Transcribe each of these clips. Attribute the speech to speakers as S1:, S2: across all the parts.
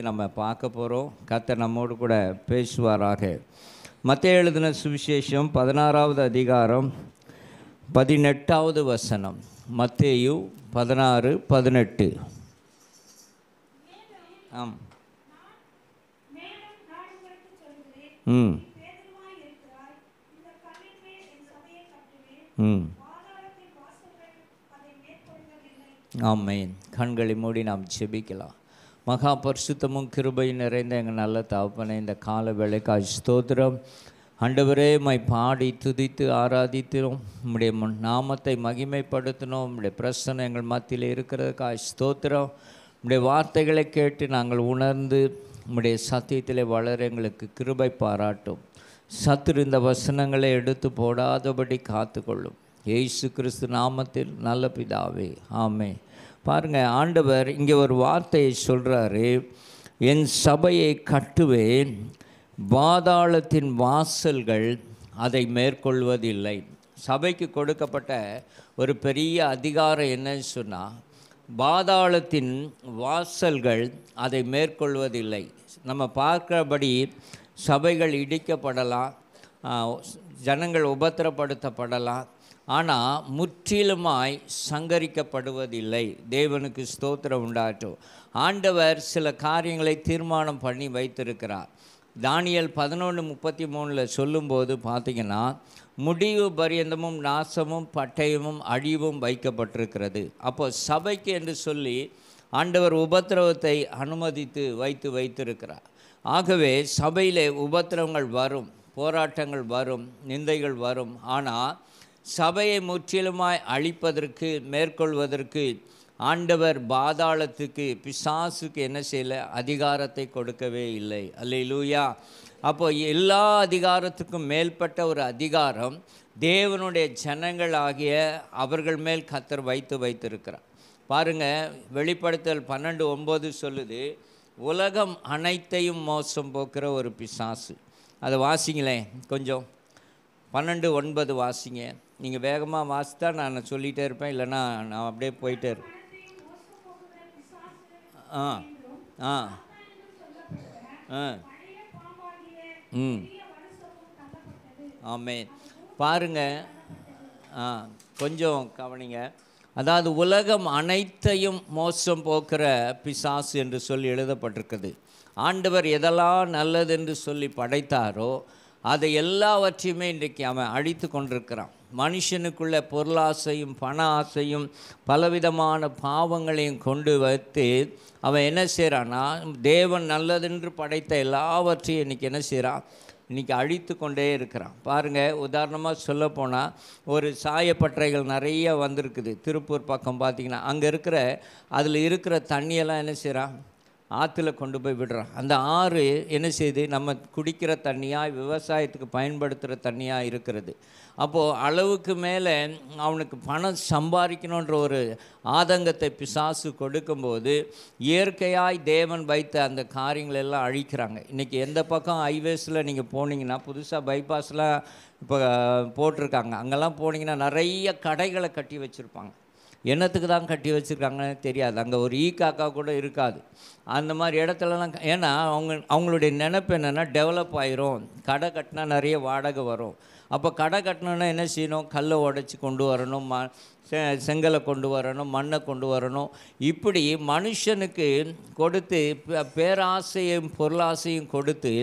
S1: நம்ம பார்க்க போகிறோம். கர்த்தர் நம்மோடு கூட பேசுவாராக. மத்தேயு எழுதின சுவிசேஷம் 16வது அதிகாரம் 18வது வசனம். மத்தேயு 16:18. ஆம். ஆமென். கண்களை மூடி நாம் ஜெபிக்கலாம். மகா பரிசுத்தமும் கிருபை நிறைந்த எங்கள் நல்ல தகப்பனே, இந்த கால வேளைக்காய் ஸ்தோத்திரம். ஆண்டவரே, மை பாடி துதித்து ஆராதித்தினோம், உம்முடைய நாமத்தை மகிமைப்படுத்தினோம். உம்முடைய பிரசன்னம் எங்கள் மத்தியில் இருக்கிறதுக்காய் ஸ்தோத்திரம். உம்முடைய வார்த்தைகளை கேட்டு நாங்கள் உணர்ந்து உம்முடைய சத்தியத்திலே வளர எங்களுக்கு கிருபை பாராட்டும். சத்துரு இந்த வசனங்களை எடுத்து போடாதபடி காத்துக்கொள்ளும். இயேசு கிறிஸ்து நாமத்தில் நல்ல பிதாவே, ஆமென். பாருங்கள், ஆண்டவர் இங்கே ஒரு வார்த்தையை சொல்கிறாரு. என் சபையை கட்டுவேன், பாதாளத்தின் வாசல்கள் அதை மேற்கொள்வதில்லை. சபைக்கு கொடுக்கப்பட்ட ஒரு பெரிய அதிகாரம் என்னன்னு சொன்னால், பாதாளத்தின் வாசல்கள் அதை மேற்கொள்வதில்லை. நம்ம பார்க்கிறபடி சபைகள் இடிக்கப்படலாம், ஜனங்கள் உபத்திரப்படுத்தப்படலாம், ஆனால் முற்றிலுமாய் சங்கரிக்கப்படுவதில்லை. தேவனுக்கு ஸ்தோத்திரம் உண்டாகட்டும். ஆண்டவர் சில காரியங்களை தீர்மானம் பண்ணி வைத்திருக்கிறார். தானியேல் 11:33 சொல்லும்போது பார்த்திங்கன்னா, முடிவு பரியந்தமும் நாசமும் பட்டயமும் அழிவும் வைக்கப்பட்டிருக்கிறது. அப்போது சபைக்கு என்று சொல்லி ஆண்டவர் உபத்திரவத்தை அனுமதித்து வைத்திருக்கிறார். ஆகவே சபையிலே உபத்திரவங்கள் வரும், போராட்டங்கள் வரும், நிந்தைகள் வரும். ஆனால் சபையை முற்றிலுமாய் அழிப்பதற்கு மேற்கொள்வதற்கு ஆண்டவர் பாதாளத்துக்கு, பிசாசுக்கு என்ன செய்யலை? அதிகாரத்தை கொடுக்கவே இல்லை. அல்லேலூயா. அப்போ எல்லா அதிகாரத்துக்கும் மேல்பட்ட ஒரு அதிகாரம் தேவனுடைய ஜனங்கள் ஆகிய அவர்கள் மேல் கர்த்தர் வைத்திருக்கிறார். பாருங்கள், வெளிப்படுத்தல் 12:9 சொல்லுது, உலகம் அனைத்தையும் மோசம் போக்குற ஒரு பிசாசு. அதை வாசிங்களேன் கொஞ்சம். 12:9 வாசிங்க. நீங்கள் வேகமாக வாசித்தா நான் சொல்லிகிட்டே இருப்பேன், இல்லைன்னா நான் அப்படியே போயிட்டே இருப்பேன். ஆமென். பாருங்கள், கொஞ்சம் கவனிங்க. அதாவது உலகம் அனைத்தையும் மோசம் போக்குற பிசாசு என்று சொல்லி எழுதப்பட்டிருக்குது. ஆண்டவர் எதெல்லாம் நல்லது என்று சொல்லி படைத்தாரோ அதை எல்லாவற்றையுமே இன்றைக்கு அவன் அழித்து கொண்டிருக்கிறான். மனுஷனுக்குள்ள பொருளாசையும் பண ஆசையும் பலவிதமான பாவங்களையும் கொண்டு வைத்து அவன் என்ன செய்கிறான்னா, தேவன் நல்லதென்று படைத்த எல்லாவற்றையும் இன்றைக்கி என்ன செய்கிறான்? இன்றைக்கி அழித்து கொண்டே இருக்கிறான். பாருங்கள், உதாரணமாக சொல்லப்போனால் ஒரு சாயப்பட்டறைகள் நிறைய வந்திருக்குது. திருப்பூர் பக்கம் பார்த்திங்கன்னா அங்கே அதில் இருக்கிற தண்ணியெல்லாம் என்ன செய்கிறான்? ஆற்றுல கொண்டு போய் விடுறான். அந்த ஆறு என்ன செய்யுது? நம்ம குடிக்கிற தண்ணியாக, விவசாயத்துக்கு பயன்படுத்துகிற தண்ணியாக இருக்கிறது. அப்போது அளவுக்கு மேலே அவனுக்கு பணம் சம்பாதிக்கணுன்ற ஒரு ஆதங்கத்தை பிசாசு கொடுக்கும்போது இயற்கையாய் தேவன் வைத்த அந்த காரியங்களெல்லாம் அழிக்கிறாங்க. இன்றைக்கி எந்த பக்கம் ஹைவேஸில் நீங்கள் போனீங்கன்னா, புதுசாக பைபாஸ்லாம் இப்போ போட்டிருக்காங்க, அங்கெல்லாம் போனீங்கன்னா நிறைய கடைகளை கட்டி வச்சுருப்பாங்க. என்னத்துக்கு தான் கட்டி வச்சுருக்காங்கன்னு தெரியாது. அங்கே ஒரு காக்கா கூட இருக்காது. அந்த மாதிரி இடத்துலலாம், ஏன்னா அவங்களுடைய நினைப்பு என்னென்னா, டெவலப் ஆயிரும், கடை கட்டினா நிறைய வாடகை வரும். அப்போ கடை கட்டணுன்னா என்ன செய்யணும்? கல்லை உடைச்சி கொண்டு வரணும், செங்கலை கொண்டு வரணும், மண்ணை கொண்டு வரணும். இப்படி மனுஷனுக்கு கொடுத்து பேராசையும் பொருளாசையும் கொடுத்து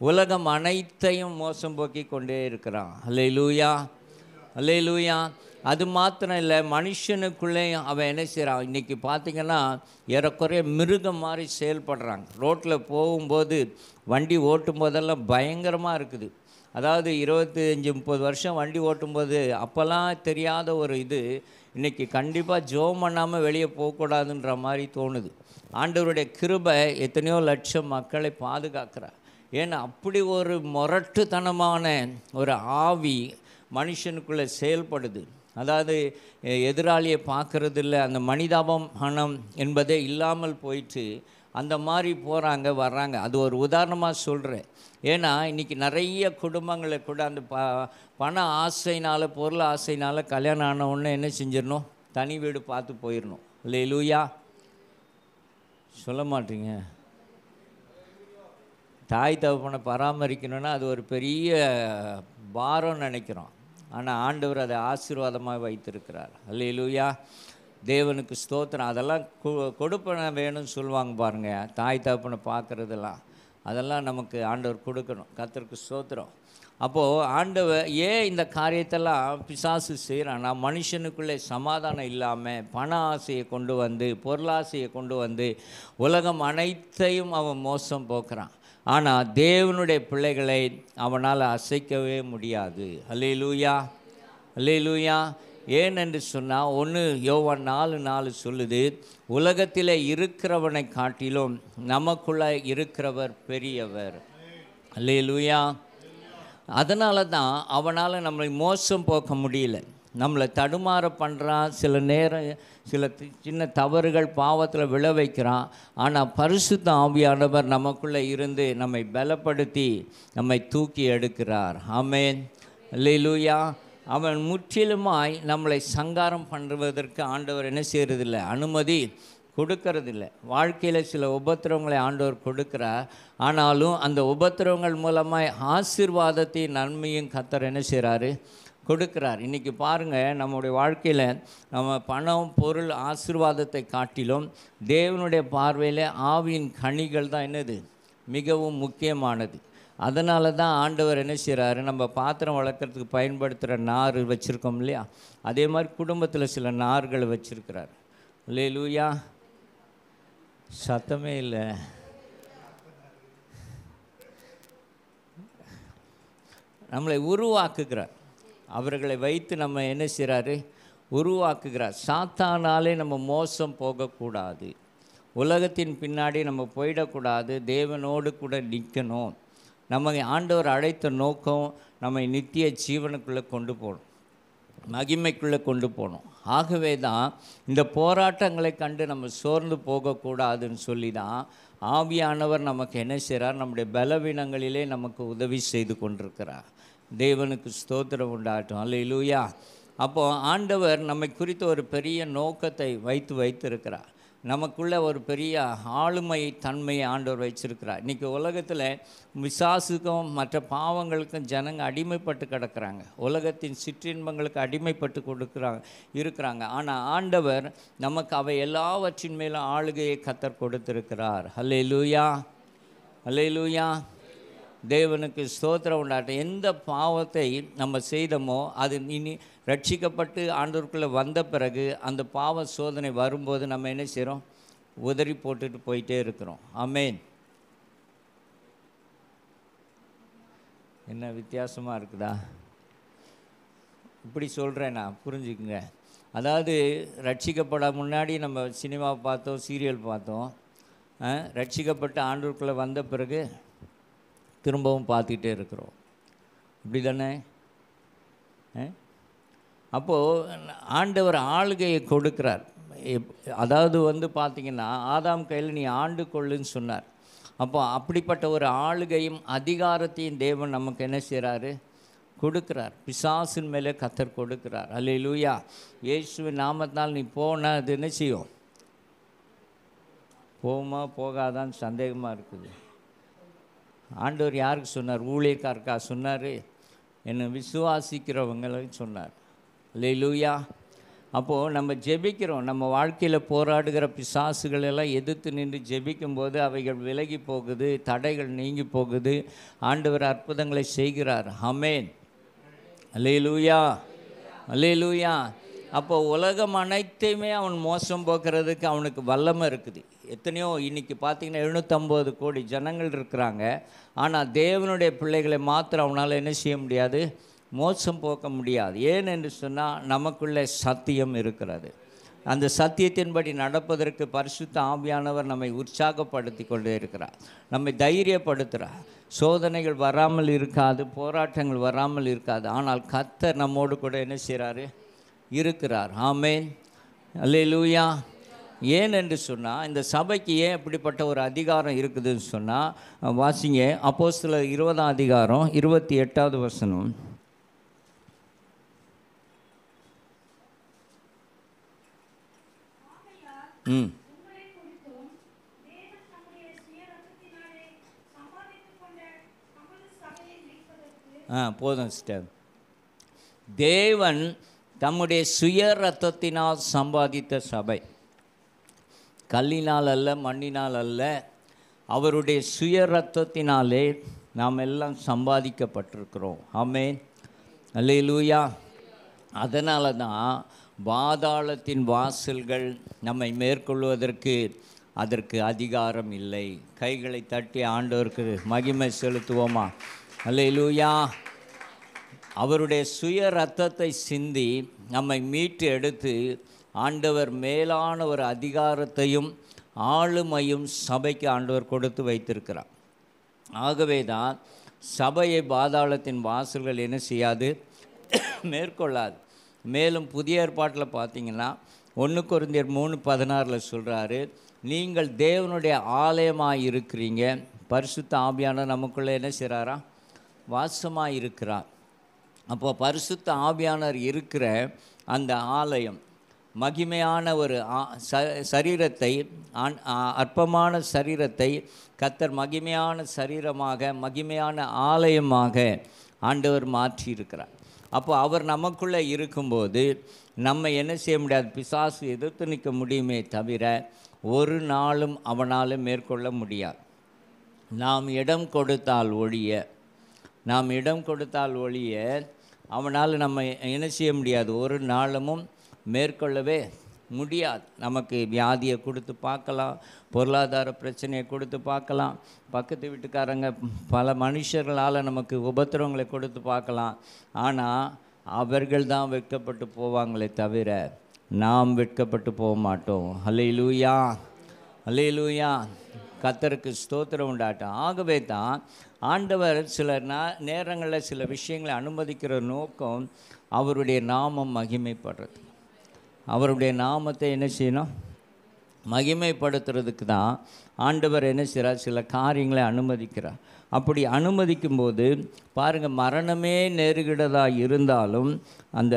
S1: உலகம் அனைத்தையும் மோசம் போக்கி கொண்டே இருக்கிறான். அல்லேலூயா, அல்லேலூயா. அது மாத்திரம் இல்லை, மனுஷனுக்குள்ளே அவன் என்ன செய்கிறான்? இன்றைக்கி பார்த்திங்கன்னா ஏறக்குறைய மிருகம் மாதிரி செயல்படுறாங்க. ரோட்டில் போகும்போது, வண்டி ஓட்டும் போதெல்லாம் பயங்கரமாக இருக்குது. அதாவது 25-30 வருஷம் வண்டி ஓட்டும்போது அப்போல்லாம் தெரியாத ஒரு இது இன்றைக்கி கண்டிப்பாக ஜெபம் பண்ணாமல் வெளியே போகக்கூடாதுன்ற மாதிரி தோணுது. ஆண்டவருடைய கிருபை எத்தனையோ லட்சம் மக்களை பாதுகாக்கிறார். ஏன்னா அப்படி ஒரு முரட்டுத்தனமான ஒரு ஆவி மனுஷனுக்குள்ளே செயல்படுது. அதாவது எதிராளியை பார்க்குறதில்ல, அந்த மனிதாபம் மனம் என்பதே இல்லாமல் போயிட்டு அந்த மாதிரி போகிறாங்க வர்றாங்க. அது ஒரு உதாரணமாக சொல்கிறேன். ஏன்னா இன்றைக்கி நிறைய குடும்பங்களை கூட அந்த பண ஆசைனால், பொருள் ஆசைனால் கல்யாணம் ஆன உடனே என்ன செஞ்சிடணும்? தனி வீடு பார்த்து போயிடணும். அல்லேலூயா. சொல்ல மாட்டீங்க. தாய் தகப்பனை பராமரிக்கணும்னா அது ஒரு பெரிய பாரம்னு நினைக்கிறோம். ஆனால் ஆண்டவர் அதை ஆசீர்வாதமாக வைத்திருக்கிறார். அல்லேலூயா, தேவனுக்கு ஸ்தோத்திரம். அதெல்லாம் கொடுப்பன வேணும்னு சொல்லுவாங்க பாருங்கள், தாய் தகப்பனை பார்க்குறதெல்லாம் அதெல்லாம் நமக்கு ஆண்டவர் கொடுக்கணும். கர்த்தருக்கு ஸ்தோத்திரம். அப்போது ஆண்டவர் ஏன் இந்த காரியத்தெல்லாம் பிசாசு செய்கிறான்னா, மனுஷனுக்குள்ளே சமாதானம் இல்லாமல் பண ஆசையை கொண்டு வந்து, பொருளாசையை கொண்டு வந்து உலகம் அனைத்தையும் அவன் மோசம் போக்குறான். ஆனால் தேவனுடைய பிள்ளைகளை அவனால் அசைக்கவே முடியாது. அல்லேலூயா, அல்லேலூயா. ஏனென்று சொன்னால் 1 யோவான் 4:4 சொல்லுது, உலகத்தில் இருக்கிறவனை காட்டிலும் நமக்குள்ளே இருக்கிறவர் பெரியவர். அல்லேலூயா. அதனால தான் அவனால் நம்மளை மோசம் போக்க முடியல. நம்மளை தடுமாற பண்ணுறான், சில நேரம் சில சின்ன தவறுகள் பாவத்தில் விழ வைக்கிறான். ஆனால் பரிசுத்த ஆவியானவர் நமக்குள்ளே இருந்து நம்மை பலப்படுத்தி நம்மை தூக்கி எடுக்கிறார். ஆமென், அல்லேலூயா. அவன் முற்றிலுமாய் நம்மளை சங்காரம் பண்ணுவதற்கு ஆண்டவர் என்ன செய்கிறதில்ல, அனுமதி கொடுக்கறதில்லை. வாழ்க்கையில் சில உபத்திரவங்களை ஆண்டவர் கொடுக்குறார். ஆனாலும் அந்த உபத்திரவங்கள் மூலமாக ஆசீர்வாதத்தையும் நன்மையும் கர்த்தர் என்ன செய்கிறாரு, கொடுக்குறார். இன்றைக்கி பாருங்கள், நம்முடைய வாழ்க்கையில் நம்ம பணம் பொருள் ஆசீர்வாதத்தை காட்டிலும் தேவனுடைய பார்வையில் ஆவியின் கனிகள் தான் என்னது மிகவும் முக்கியமானது. அதனால தான் ஆண்டவர் என்ன செய்கிறாரு, நம்ம பாத்திரம் வளர்க்குறதுக்கு பயன்படுத்துகிற நார் வச்சுருக்கோம் இல்லையா, அதே மாதிரி குடும்பத்தில் சில நார்களை வச்சுருக்கிறார். அல்லேலூயா, சத்தமே இல்லை. நம்மளை உருவாக்குகிறார். அவர்களை வைத்து நம்ம என்ன செய்கிறாரு, உருவாக்குகிறார். சாத்தானாலே நம்ம மோசம் போகக்கூடாது, உலகத்தின் பின்னாடி நம்ம போயிடக்கூடாது, தேவனோடு கூட நிற்கணும். நம்ம ஆண்டவர் அழைத்த நோக்கம் நம்மை நித்திய ஜீவனுக்குள்ளே கொண்டு போகணும், மகிமைக்குள்ளே கொண்டு போகணும். ஆகவே தான் இந்த போராட்டங்களை கண்டு நம்ம சோர்ந்து போகக்கூடாதுன்னு சொல்லி தான் ஆவியானவர் நமக்கு என்ன செய்கிறார், நம்முடைய பலவீனங்களிலே நமக்கு உதவி செய்து கொண்டிருக்கிறார். தேவனுக்கு ஸ்தோத்திரம் உண்டாகட்டும். அல்லேலூயா. அப்போது ஆண்டவர் நம்மை குறித்த ஒரு பெரிய நோக்கத்தை வைத்திருக்கிறார். நமக்குள்ளே ஒரு பெரிய ஆளுமை தன்மையை ஆண்டவர் வச்சிருக்கிறார். இன்றைக்கி உலகத்தில் பிசாசுக்கும் மற்ற பாவங்களுக்கும் ஜனங்க அடிமைப்பட்டு கிடக்கிறாங்க, உலகத்தின் சிற்றின்பங்களுக்கு அடிமைப்பட்டு இருக்கிறாங்க. ஆனால் ஆண்டவர் நமக்கு அவை எல்லாவற்றின் மேலும் ஆளுகையை கர்த்தர் கொடுத்திருக்கிறார். அல்லேலூயா, அல்லேலூயா. தேவனுக்கு ஸ்தோத்திரம் உண்டாகட்டும். எந்த பாவத்தை நம்ம செய்தோமோ அது இனி ரட்சிக்கப்பட்டு ஆண்டவருக்குள்ளே வந்த பிறகு அந்த பாவ சோதனை வரும்போது நம்ம என்ன செய்கிறோம், உதறி போட்டுட்டு போயிட்டே இருக்கிறோம். ஆமென். என்ன வித்தியாசமாக இருக்குதா? இப்படி சொல்கிறேன்னா புரிஞ்சுக்குங்க. அதாவது ரட்சிக்கப்பட முன்னாடி நம்ம சினிமா பார்த்தோம், சீரியல் பார்த்தோம். ரட்சிக்கப்பட்டு ஆண்டவருக்குள்ளே வந்த பிறகு திரும்பவும் பார்த்துக்கிட்டே இருக்கிறோம். இப்படி தானே? அப்போது ஆண்டவர் ஆளுகையை கொடுக்கிறார். அதாவது பார்த்திங்கன்னா, ஆதாம் கையில் நீ ஆண்டு கொள்ளுன்னு சொன்னார். அப்போ அப்படிப்பட்ட ஒரு ஆளுகையும் அதிகாரத்தையும் தேவன் நமக்கு என்ன செய்கிறாரு, கொடுக்கிறார். பிசாசின் மேலே கர்த்தர் கொடுக்கிறார். அல்லேலூயா. இயேசுவின் நாமத்தால் நீ போனால் அது என்ன செய்யும், போகுமா போகாதான்னு சந்தேகமாக இருக்குது. ஆண்டவர் யாருக்கு சொன்னார், ஊழியக்காரருக்கா சொன்னார், என்னை விசுவாசிக்கிறவங்களுக்கு சொன்னார். அல்லேலூயா. அப்போது நம்ம ஜெபிக்கிறோம், நம்ம வாழ்க்கையில் போராடுகிற பிசாசுகளெல்லாம் எதிர்த்து நின்று ஜெபிக்கும்போது அவைகள் விலகி போகுது, தடைகள் நீங்கி போகுது, ஆண்டவர் அற்புதங்களை செய்கிறார். ஆமென், அல்லேலூயா, அல்லேலூயா. அப்போது உலகம் அனைத்தையுமே அவன் மோசம் போக்குறதுக்கு அவனுக்கு வல்லமை இருக்குது. எத்தனையோ இன்றைக்கி பார்த்திங்கன்னா 750 கோடி ஜனங்கள் இருக்கிறாங்க. ஆனால் தேவனுடைய பிள்ளைகளை மாத்திரம் அவனால் என்ன செய்ய முடியாது, மோசம் போக்க முடியாது. ஏன் என்று சொன்னால் நமக்குள்ளே சத்தியம் இருக்கிறது. அந்த சத்தியத்தின்படி நடப்பதற்கு பரிசுத்த ஆவியானவர் நம்மை உற்சாகப்படுத்தி கொண்டே இருக்கிறார், நம்மை தைரியப்படுத்துகிறார். சோதனைகள் வராமல் இருக்காது, போராட்டங்கள் வராமல் இருக்காது. ஆனால் கர்த்தர் நம்மோடு கூட என்ன செய்கிறாரு, இருக்கிறார். ஆமென், அல்லேலூயா. ஏன் என்று சொன்னால், இந்த சபைக்கு ஏன் இப்படிப்பட்ட ஒரு அதிகாரம் இருக்குதுன்னு சொன்னால், வாசிங்க அப்போஸ்தலர் 20ஆம் அதிகாரம் 28வது வசனம். போதும் சிஸ்டர். தேவன் தம்முடைய சுய ரத்தத்தினால் சம்பாதித்த சபை, கல்லினால் அல்ல, மண்ணினால் அல்ல, அவருடைய சுய ரத்தத்தினாலே நாம் எல்லாம் சம்பாதிக்கப்பட்டிருக்கிறோம். ஆமென், அல்லேலூயா. அதனால தான் பாதாளத்தின் வாசல்கள் நம்மை மேற்கொள்வதற்கு அதற்கு அதிகாரம் இல்லை. கைகளை தட்டி ஆண்டவருக்கு மகிமை செலுத்துவோமா? அல்லேலூயா. அவருடைய சுய ரத்தத்தை சிந்தி நம்மை மீட்டு எடுத்து ஆண்டவர் மேலான ஒரு அதிகாரத்தையும் ஆளுமையும் சபைக்கு ஆண்டவர் கொடுத்து வைத்திருக்கிறார். ஆகவே தான் சபையை பாதாளத்தின் வாசல்கள் என்ன செய்யாது, மேற்கொள்ளாது. மேலும் புதிய ஏற்பாட்டில் பார்த்தீங்கன்னா 1 கொரிந்தியர் 3:16 சொல்கிறாரு, நீங்கள் தேவனுடைய ஆலயமாக இருக்கிறீங்க, பரிசுத்த ஆவியானவர் நமக்குள்ளே என்ன செய்கிறாரா, வாசமாக இருக்கிறார். அப்போ பரிசுத்த ஆவியானவர் இருக்கிற அந்த ஆலயம் மகிமையான ஒரு சரீரத்தை, அற்பமான சரீரத்தை கர்த்தர் மகிமையான சரீரமாக, மகிமையான ஆலயமாக ஆண்டவர் மாற்றியிருக்கிறார். அப்போ அவர் நமக்குள்ளே இருக்கும்போது நம்ம என்ன செய்ய முடியாது, பிசாசு எதிர்த்து நிற்க முடியுமே தவிர ஒரு நாளும் அவனால் மேற்கொள்ள முடியாது. நாம் இடம் கொடுத்தால் ஒழிய அவனால் நம்ம என்ன செய்ய முடியாது, ஒரு நாளும் மேற்கொள்ளவே முடியாது. நமக்கு வியாதியை கொடுத்து பார்க்கலாம், பொருளாதார பிரச்சனையை கொடுத்து பார்க்கலாம், பக்கத்து வீட்டுக்காரங்க பல மனுஷர்களால் நமக்கு உபத்திரவங்களை கொடுத்து பார்க்கலாம். ஆனால் அவர்கள் தான் வெட்கப்பட்டு போவாங்களே தவிர நாம் வெட்கப்பட்டு போக மாட்டோம். அல்லேலூயா, அல்லேலூயா. கர்த்தருக்கு ஸ்தோத்திரம் உண்டாட்டும். ஆகவே தான் ஆண்டவர் சில நேரங்களில் சில விஷயங்களை அனுமதிக்கிற நோக்கம் அவருடைய நாமம் மகிமைப்படுறது. அவருடைய நாமத்தை என்ன செய்யணும், மகிமைப்படுத்துறதுக்கு தான் ஆண்டவர் என்ன செய்கிறார், சில காரியங்களை அனுமதிக்கிறார். அப்படி அனுமதிக்கும்போது பாருங்கள், மரணமே நேருகிறதா இருந்தாலும் அந்த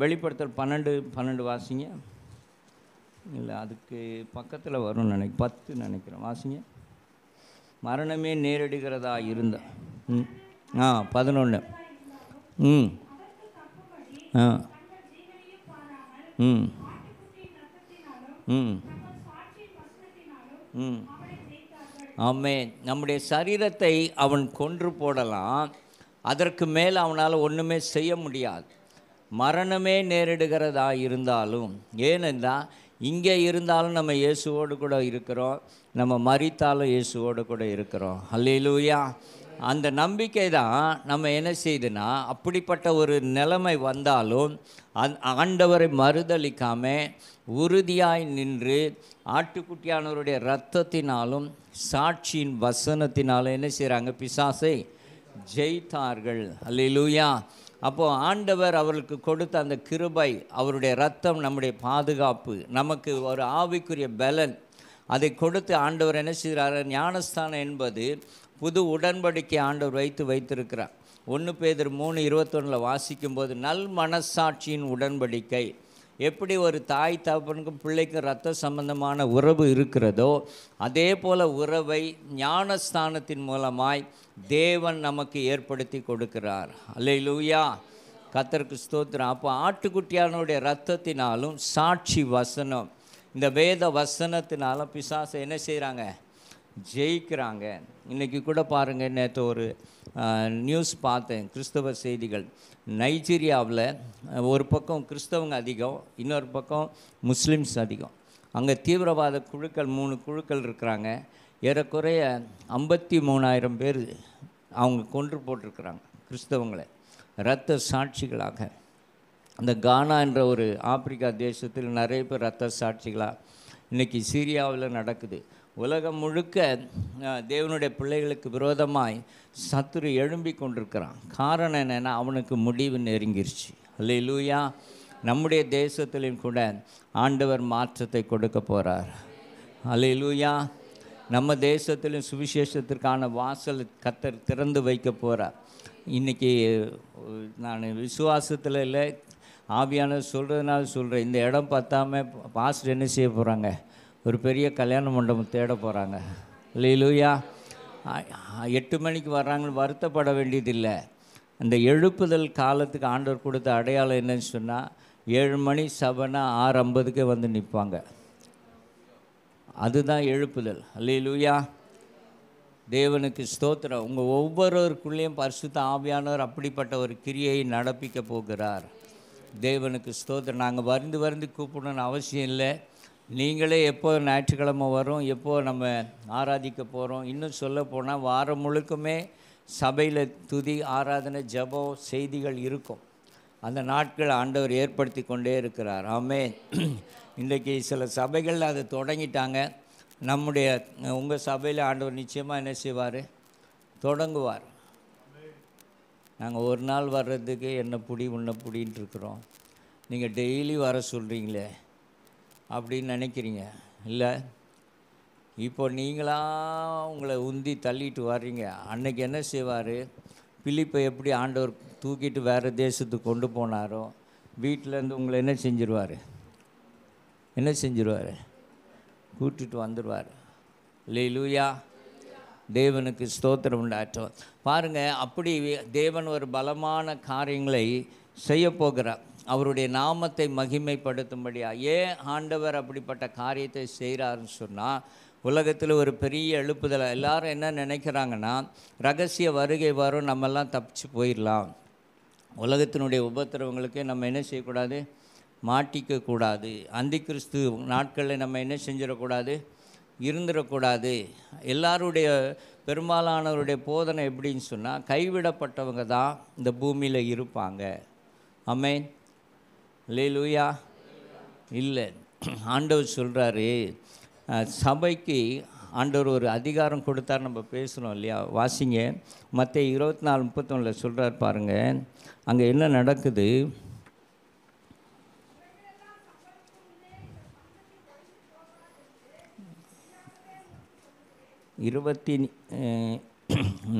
S1: வெளிப்படுத்தல் 12 வாசிங்க. இல்லை, அதுக்கு பக்கத்தில் வரும் 10 நினைக்கிறேன், வாசிங்க. மரணமே நேரிடுகிறதா இருந்தா 11. ஆமென். நம்முடைய சரீரத்தை அவன் கொன்று போடலாம், அதற்கு மேல் அவனால் ஒன்றுமே செய்ய முடியாது. மரணமே நேரிடுகிறதா இருந்தாலும், ஏனென்றால் இங்கே இருந்தாலும் நம்ம இயேசுவோடு கூட இருக்கிறோம், நம்ம மரித்தாலும் இயேசுவோடு கூட இருக்கிறோம். அல்லேலூயா. அந்த நம்பிக்கை தான் நம்ம என்ன செய்யுதுன்னா, அப்படிப்பட்ட ஒரு நிலைமை வந்தாலும் ஆண்டவரை மறுதலிக்காமல் உறுதியாய் நின்று ஆட்டுக்குட்டியானவருடைய இரத்தத்தினாலும் சாட்சியின் வசனத்தினாலும் என்ன செய்கிறாங்க, பிசாசை ஜெயித்தார்கள். அல்லேலூயா. அப்போது ஆண்டவர் அவர்களுக்கு கொடுத்த அந்த கிருபை, அவருடைய இரத்தம் நம்முடைய பாதுகாப்பு, நமக்கு ஒரு ஆவிக்குரிய பலன், அதை கொடுத்து ஆண்டவர் என்ன செய்கிறார், ஞானஸ்தானம் என்பது புது உடன்படிக்கை ஆண்டவர் வைத்திருக்கிறார். 1 பேதுரு 3:21 வாசிக்கும்போது, நல் மனசாட்சியின் உடன்படிக்கை. எப்படி ஒரு தாய் தகப்பனுக்கும் பிள்ளைக்கும் இரத்த சம்பந்தமான உறவு இருக்கிறதோ, அதே போல் உறவை ஞானஸ்தானத்தின் மூலமாய் தேவன் நமக்கு ஏற்படுத்தி கொடுக்கிறார். அல்லேலூயா. கர்த்தருக்கு ஸ்தோத்திரம். அப்போ ஆட்டுக்குட்டியானுடைய இரத்தத்தினாலும் சாட்சி வசனம், இந்த வேத வசனத்தினாலும் பிசாசை என்ன செய்கிறாங்க, ஜெயிக்கிறாங்க. இன்றைக்கி கூட பாருங்கள், நேற்று ஒரு நியூஸ் பார்த்தேன், கிறிஸ்தவ செய்திகள். நைஜீரியாவில் ஒரு பக்கம் கிறிஸ்தவங்க அதிகம், இன்னொரு பக்கம் முஸ்லீம்ஸ் அதிகம். அங்கே தீவிரவாத குழுக்கள் 3 குழுக்கள் இருக்கிறாங்க. ஏறக்குறைய 53,000 பேர் அவங்க கொன்று போட்டிருக்கிறாங்க கிறிஸ்தவங்களை, இரத்த சாட்சிகளாக. அந்த கானா என்ற ஒரு ஆப்பிரிக்கா தேசத்தில் நிறைய பேர் இரத்த சாட்சிகளாக இன்றைக்கி சீரியாவில் நடக்குது. உலகம் முழுக்க தேவனுடைய பிள்ளைகளுக்கு விரோதமாய் சத்துரு எழும்பி கொண்டிருக்கிறான். காரணம் என்னென்னா, அவனுக்கு முடிவு நெருங்கிருச்சு. அல்லேலூயா. நம்முடைய தேசத்திலும் கூட ஆண்டவர் மாற்றத்தை கொடுக்க போகிறார். அல்லேலூயா. நம்ம தேசத்திலும் சுவிசேஷத்திற்கான வாசல் கர்த்தர் திறந்து வைக்க போகிறார். இன்றைக்கி நான் விசுவாசத்தில் இல்லை, ஆவியானவர் சொல்கிறதுனால சொல்கிறேன். இந்த இடம் பார்த்தாமல் பாஸ்டர் என்ன செய்ய போகிறாங்க, ஒரு பெரிய கல்யாண மண்டபம் தேட போகிறாங்க. அல்லேலூயா. 8 மணிக்கு வர்றாங்கன்னு வருத்தப்பட வேண்டியதில்லை. அந்த எழுப்புதல் காலத்துக்கு ஆண்டவர் கொடுத்த அடையாளம் என்னன்னு சொன்னால் 7 மணி சபைனா 6:50 வந்து நிற்பாங்க. அதுதான் எழுப்புதல். அல்லேலூயா, தேவனுக்கு ஸ்தோத்திரம். உங்கள் ஒவ்வொருவருக்குள்ளேயும் பரிசுத்த ஆவியானவர் அப்படிப்பட்ட ஒரு கிரியை நடப்பிக்க போகிறார். தேவனுக்கு ஸ்தோத்திரம். நாங்கள் வருந்து கூப்பிடணும்னு அவசியம் இல்லை. நீங்களே எப்போ ஞாயிற்றுக்கிழமை வரும், எப்போ நம்ம ஆராதிக்க போகிறோம், இன்னும் சொல்ல போனால் வாரம் முழுக்குமே சபையில் துதி, ஆராதனை, ஜெபம், செய்திகள் இருக்கும். அந்த நாட்கள் ஆண்டவர் ஏற்படுத்தி கொண்டே இருக்கிறார். ஆமென். இன்றைக்கி சில சபைகளில் அதை தொடங்கிட்டாங்க. நம்முடைய உங்கள் சபையில் ஆண்டவர் நிச்சயமாக என்ன செய்வார், தொடங்குவார். நாங்கள் ஒரு நாள் வர்றதுக்கு என்ன புடி உன்ன புடின்ட்டு இருக்கிறோம், நீங்கள் டெய்லி வர சொல்கிறீங்களே அப்படின்னு நினைக்கிறீங்க இல்லை? இப்போ நீங்களாக உங்களை உந்தி தள்ளிட்டு வர்றீங்க. அன்னைக்கு என்ன செய்வார், பிலிப்பை எப்படி ஆண்டவர் தூக்கிட்டு வேறு தேசத்துக்கு கொண்டு போனாரோ, வீட்டிலேருந்து உங்களை என்ன செஞ்சிருவார், கூட்டிட்டு வந்துடுவார். அல்லேலூயா, தேவனுக்கு ஸ்தோத்திரம் உண்டாட்டும். பாருங்கள், அப்படி தேவன் ஒரு பலமான காரியங்களை செய்ய போகிறார், அவருடைய நாமத்தை மகிமைப்படுத்தும்படியா. ஏன் ஆண்டவர் அப்படிப்பட்ட காரியத்தை செய்கிறாருன்னு சொன்னால், உலகத்தில் ஒரு பெரிய எழுப்புதல். எல்லாரும் என்ன நினைக்கிறாங்கன்னா, ரகசிய வருகை வரும், நம்மெல்லாம் தப்பிச்சு போயிடலாம், உலகத்தினுடைய உபத்திரவங்களுக்கு நம்ம என்ன செய்யக்கூடாது, மாட்டிக்கக்கூடாது, அந்தி கிறிஸ்து நாட்களில் நம்ம என்ன செஞ்சிடக்கூடாது, இருந்துடக்கூடாது. எல்லாருடைய பெரும்பாலானவருடைய போதனை எப்படின்னு சொன்னால், கைவிடப்பட்டவங்க தான் இந்த பூமியில் இருப்பாங்க. ஆமென். அல்லேலூயா. இல்லை, ஆண்டவர் சொல்கிறாரு, சபைக்கு ஆண்டவர் ஒரு அதிகாரம் கொடுத்தார். நம்ம பேசுகிறோம் இல்லையா, வாசிங்க மத்தேயு 24:31 சொல்கிறார் பாருங்கள். அங்கே என்ன நடக்குது, இருபத்தி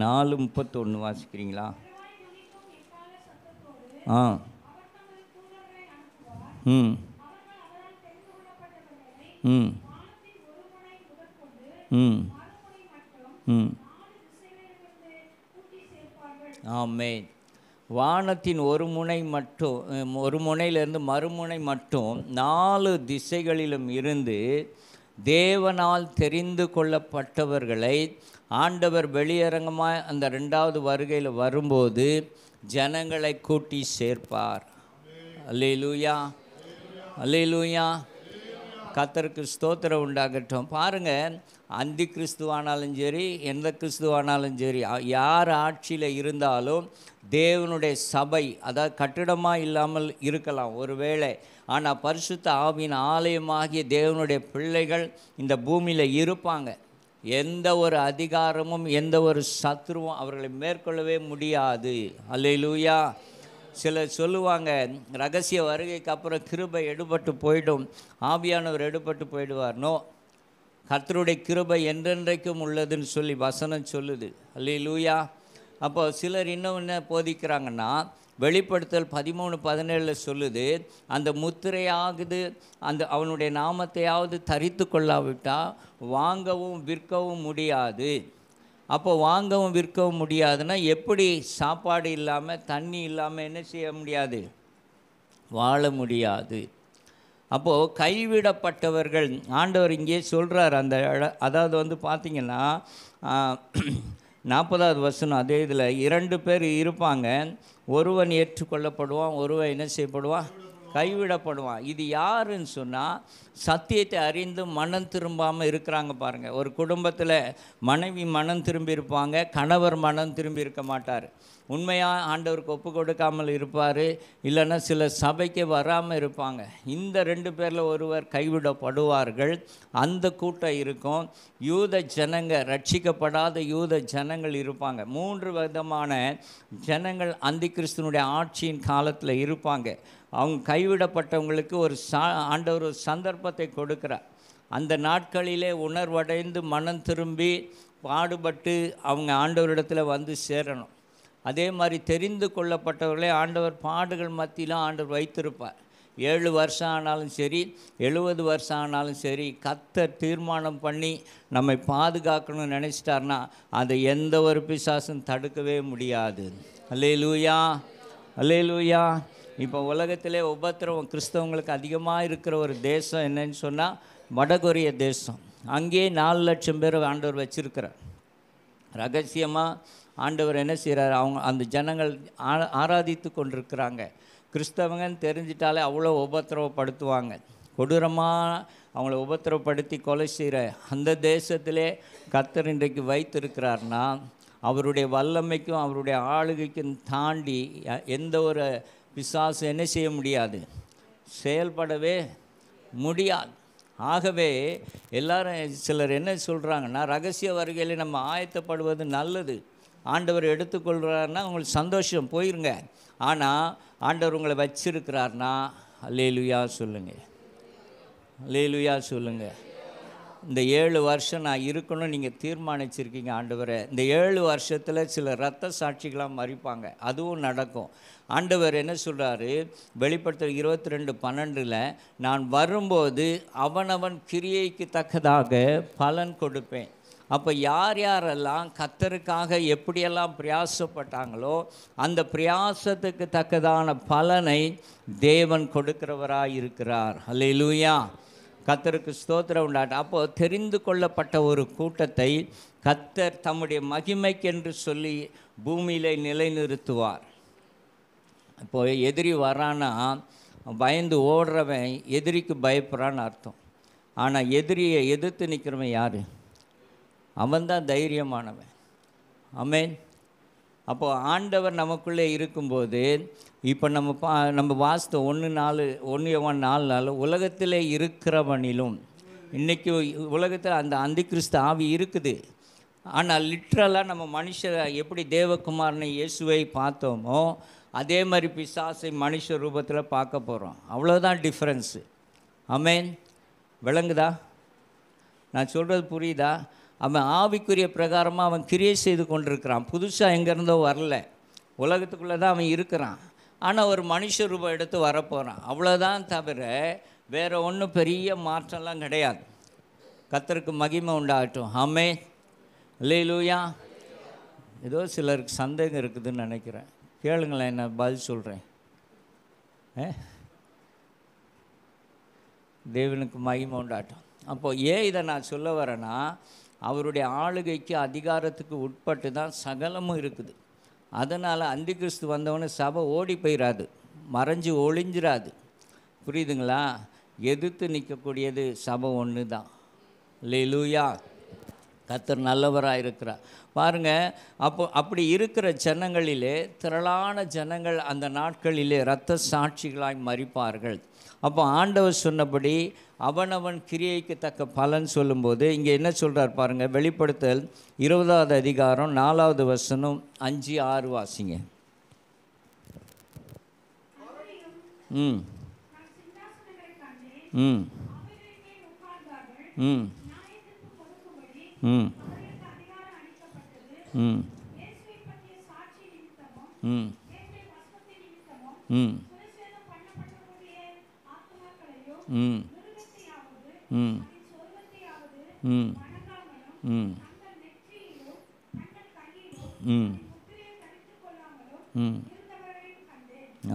S1: 4:31 வாசிக்கிறீங்களா? ஆ ம் ம் ம் ம் ஆமென். வானத்தின் ஒரு முனையிலிருந்து மறுமுனை மட்டும் 4 திசைகளிலும் இருந்து தேவனால் தெரிந்து கொள்ளப்பட்டவர்களை ஆண்டவர் வெளியரங்கமாக அந்த 2வது வருகையில் வரும்போது ஜனங்களை கூட்டி சேர்ப்பார். அல்லேலூயா, அல்லேலூயா, கர்த்தருக்கு ஸ்தோத்திரம் உண்டாகட்டும். பாருங்கள், அந்தி கிறிஸ்துவானாலும் சரி, எந்த கிறிஸ்துவானாலும் சரி, யார் ஆட்சியில் இருந்தாலும் தேவனுடைய சபை, அதாவது கட்டிடமாக இல்லாமல் இருக்கலாம் ஒருவேளை, ஆனால் பரிசுத்த ஆவியின் ஆலயமாகிய தேவனுடைய பிள்ளைகள் இந்த பூமியில் இருப்பாங்க. எந்த ஒரு அதிகாரமும் எந்த ஒரு சத்துருவும் அவர்களை மேற்கொள்ளவே முடியாது. அல்லேலூயா. சிலர் சொல்லுவாங்க, ரகசிய வருகைக்கு அப்புறம் கிருபை எடுபட்டு போயிடும், ஆவியானவர் எடுபட்டு போயிடுவார். நோ, கர்த்தருடைய கிருபை என்றென்றைக்கும் உள்ளதுன்னு சொல்லி வசனம் சொல்லுது. அல்லேலூயா. அப்போ சிலர் இன்னும் என்ன போதிக்கிறாங்கன்னா, வெளிப்படுத்தல் 13:17 சொல்லுது, அந்த முத்திரையாகுது அந்த அவனுடைய நாமத்தையாவது தரித்து கொள்ளாவிட்டால் வாங்கவும் விற்கவும் முடியாது. அப்போ வாங்கவும் விற்கவும் முடியாதுன்னா எப்படி சாப்பாடு இல்லாமல் தண்ணி இல்லாமல் என்ன செய்ய முடியாது, வாழ முடியாது. அப்போது கைவிடப்பட்டவர்கள் ஆண்டவர் இங்கே சொல்கிறார். அதாவது வந்து பார்த்திங்கன்னா 40வது வசனம், அதே இதில் 2 பேர் இருப்பாங்க, ஒருவன் ஏற்றுக்கொள்ளப்படுவான், ஒருவன் என்ன செய்யப்படுவான், கைவிடப்படுவான். இது யாருன்னு சொன்னால், சத்தியத்தை அறிந்து மனம் திரும்பாமல் இருக்கிறாங்க பாருங்கள். ஒரு குடும்பத்தில் மனைவி மனம் திரும்பி இருப்பாங்க, கணவர் மனம் திரும்பி இருக்க மாட்டார். உண்மையாக ஆண்டவருக்கு ஒப்பு கொடுக்காமல் இருப்பார், இல்லைன்னா சில சபைக்கு வராமல் இருப்பாங்க. இந்த 2 பேரில் ஒருவர் கைவிடப்படுவார்கள். அந்த கூட்டம் இருக்கும். யூத ஜனங்க, ரட்சிக்கப்படாத யூத ஜனங்கள் இருப்பாங்க. 3 விதமான ஜனங்கள் அந்தி கிறிஸ்துனுடைய ஆட்சியின் காலத்தில் இருப்பாங்க. அவங்க கைவிடப்பட்டவங்களுக்கு ஆண்டவர் ஒரு சந்தர்ப்பத்தை கொடுக்கிறார். அந்த நாட்களிலே உணர்வடைந்து மனம் திரும்பி பாடுபட்டு அவங்க ஆண்டவரிடத்தில் வந்து சேரணும். அதே மாதிரி தெரிந்து கொள்ளப்பட்டவர்களே ஆண்டவர் பாடுகள் மத்தியிலும் ஆண்டவர் வைத்திருப்பார். 7 வருஷம் ஆனாலும் சரி, 70 வருஷம் ஆனாலும் சரி, கர்த்தர் தீர்மானம் பண்ணி நம்மை பாதுகாக்கணும்னு நினச்சிட்டார்னா அதை எந்த ஒரு பிசாசும் தடுக்கவே முடியாது. அல்லேலூயா, அல்லேலூயா. இப்போ உலகத்திலே உபத்திரவம் கிறிஸ்தவங்களுக்கு அதிகமாக இருக்கிற ஒரு தேசம் என்னன்னு சொன்னால் வடகொரிய தேசம். அங்கேயே 4 லட்சம் பேர் ஆண்டவர் வச்சிருக்கிறார். ரகசியமாக ஆண்டவர் என்ன செய்கிறார், அவங்க அந்த ஜனங்கள் ஆராதித்து கொண்டிருக்கிறாங்க. கிறிஸ்தவங்கன்னு தெரிஞ்சிட்டாலே அவ்வளோ உபத்திரவப்படுத்துவாங்க. கொடூரமாக அவங்கள உபத்திரவப்படுத்தி கொலை செய்கிற அந்த தேசத்திலே கர்த்தர் இன்றைக்கு வைத்திருக்கிறார்னா அவருடைய வல்லமைக்கும் அவருடைய ஆளுகைக்கும் தாண்டி எந்த ஒரு பிசாசு என்ன செய்ய முடியாது, செயல்படவே முடியாது. ஆகவே எல்லாரும் சிலர் என்ன சொல்கிறாங்கன்னா, ரகசிய வருகையில் நம்ம ஆயத்தப்படுவது நல்லது, ஆண்டவர் எடுத்துக்கொள்கிறாருன்னா உங்களுக்கு சந்தோஷம், போயிருங்க. ஆனால் ஆண்டவர் உங்களை வச்சிருக்கிறார்னா அல்லேலூயா சொல்லுங்கள், அல்லேலூயா சொல்லுங்கள். இந்த 7 வருஷம் நான் இருக்கணும்னு நீங்கள் தீர்மானிச்சிருக்கீங்க ஆண்டவரை. இந்த 7 வருஷத்தில் சில இரத்த சாட்சிகளாக மறிப்பாங்க, அதுவும் நடக்கும். ஆண்டவர் என்ன சொல்கிறாரு, வெளிப்படுத்தல் 22:12 நான் வரும்போது அவனவன் கிரியைக்கு தக்கதாக பலன் கொடுப்பேன். அப்போ யார் யாரெல்லாம் கர்த்தருக்காக எப்படியெல்லாம் பிரயாசப்பட்டாங்களோ அந்த பிரயாசத்துக்கு தக்கதான பலனை தேவன் கொடுக்கிறவராக இருக்கிறார். அல்லேலூயா, கர்த்தருக்கு ஸ்தோத்திரம் உண்டாட்டும். அப்போது தெரிந்து கொள்ளப்பட்ட ஒரு கூட்டத்தை கர்த்தர் தம்முடைய மகிமைக்கென்று சொல்லி பூமியிலே நிலைநிறுத்துவார். இப்போது எதிரி வரான்னா பயந்து ஓடுறவன் எதிரிக்கு பயப்படுறான்னு அர்த்தம். ஆனால் எதிரியை எதிர்த்து நிற்கிறவன் யார்? அவன்தான் தைரியமானவன். ஆமென். அப்போது ஆண்டவர் நமக்குள்ளே இருக்கும்போது இப்போ நம்ம வாஸ்து 1 யோவான் 4 உலகத்திலே இருக்கிறவனிலும், இன்றைக்கி உலகத்தில் அந்த அந்திகிறிஸ்து ஆவி இருக்குது. ஆனால் லிட்ரலாக நம்ம மனுஷரை எப்படி தேவகுமாரனை இயேசுவை பார்த்தோமோ அதே மாதிரி பிசாசை மனுஷ ரூபத்தில் பார்க்க போகிறோம். அவ்வளோதான் டிஃப்ரென்ஸு. ஆமென். விளங்குதா? நான் சொல்கிறது புரியுதா? அவன் ஆவிக்குரிய பிரகாரமாக அவன் கிரியை செய்து கொண்டிருக்கிறான். புதுசாக எங்கேருந்தோ வரல, உலகத்துக்குள்ளே தான் அவன் இருக்கிறான். ஆனால் ஒரு மனுஷ ரூபம் எடுத்து வரப்போகிறான், அவ்வளோதான். தவிர வேறு ஒன்றும் பெரிய மாற்றம்லாம் கிடையாது. கர்த்தருக்கு மகிமை உண்டாகட்டும். ஆமென். அல்லேலூயா. ஏதோ சிலருக்கு சந்தேகம் இருக்குதுன்னு நினைக்கிறேன். கேளுங்களேன், என்ன பதில் சொல்கிறேன். தேவனுக்கு மகிமை உண்டாகட்டும். அப்போது ஏன் இதை நான் சொல்ல வரேன்னா, அவருடைய ஆளுகைக்கு அதிகாரத்துக்கு உட்பட்டு தான் சகலமும் இருக்குது. அதனால் அந்திகிறிஸ்து வந்தவொடனே சபை ஓடி போயிடாது, மறைஞ்சு ஒளிஞ்சிடாது. புரியுதுங்களா? எதிர்த்து நிற்கக்கூடியது சபை ஒன்று தான். அல்லேலூயா. கர்த்தர் நல்லவராக இருக்கிறார். பாருங்கள், அப்படி இருக்கிற ஜனங்களிலே திரளான ஜனங்கள் அந்த நாட்களிலே இரத்த சாட்சிகளாய் மரிப்பார்கள். அப்போ ஆண்டவர் சொன்னபடி அவனவன் கிரியைக்கு தக்க பலன் சொல்லும்போது இங்கே என்ன சொல்கிறார் பாருங்கள். வெளிப்படுத்தல் 20வது அதிகாரம் 4வது வசனம் 5-6 வாசிங்க. ம் ம் ம் ம் ம் ம் ம் ம் ம் ம் ம் ம் ம்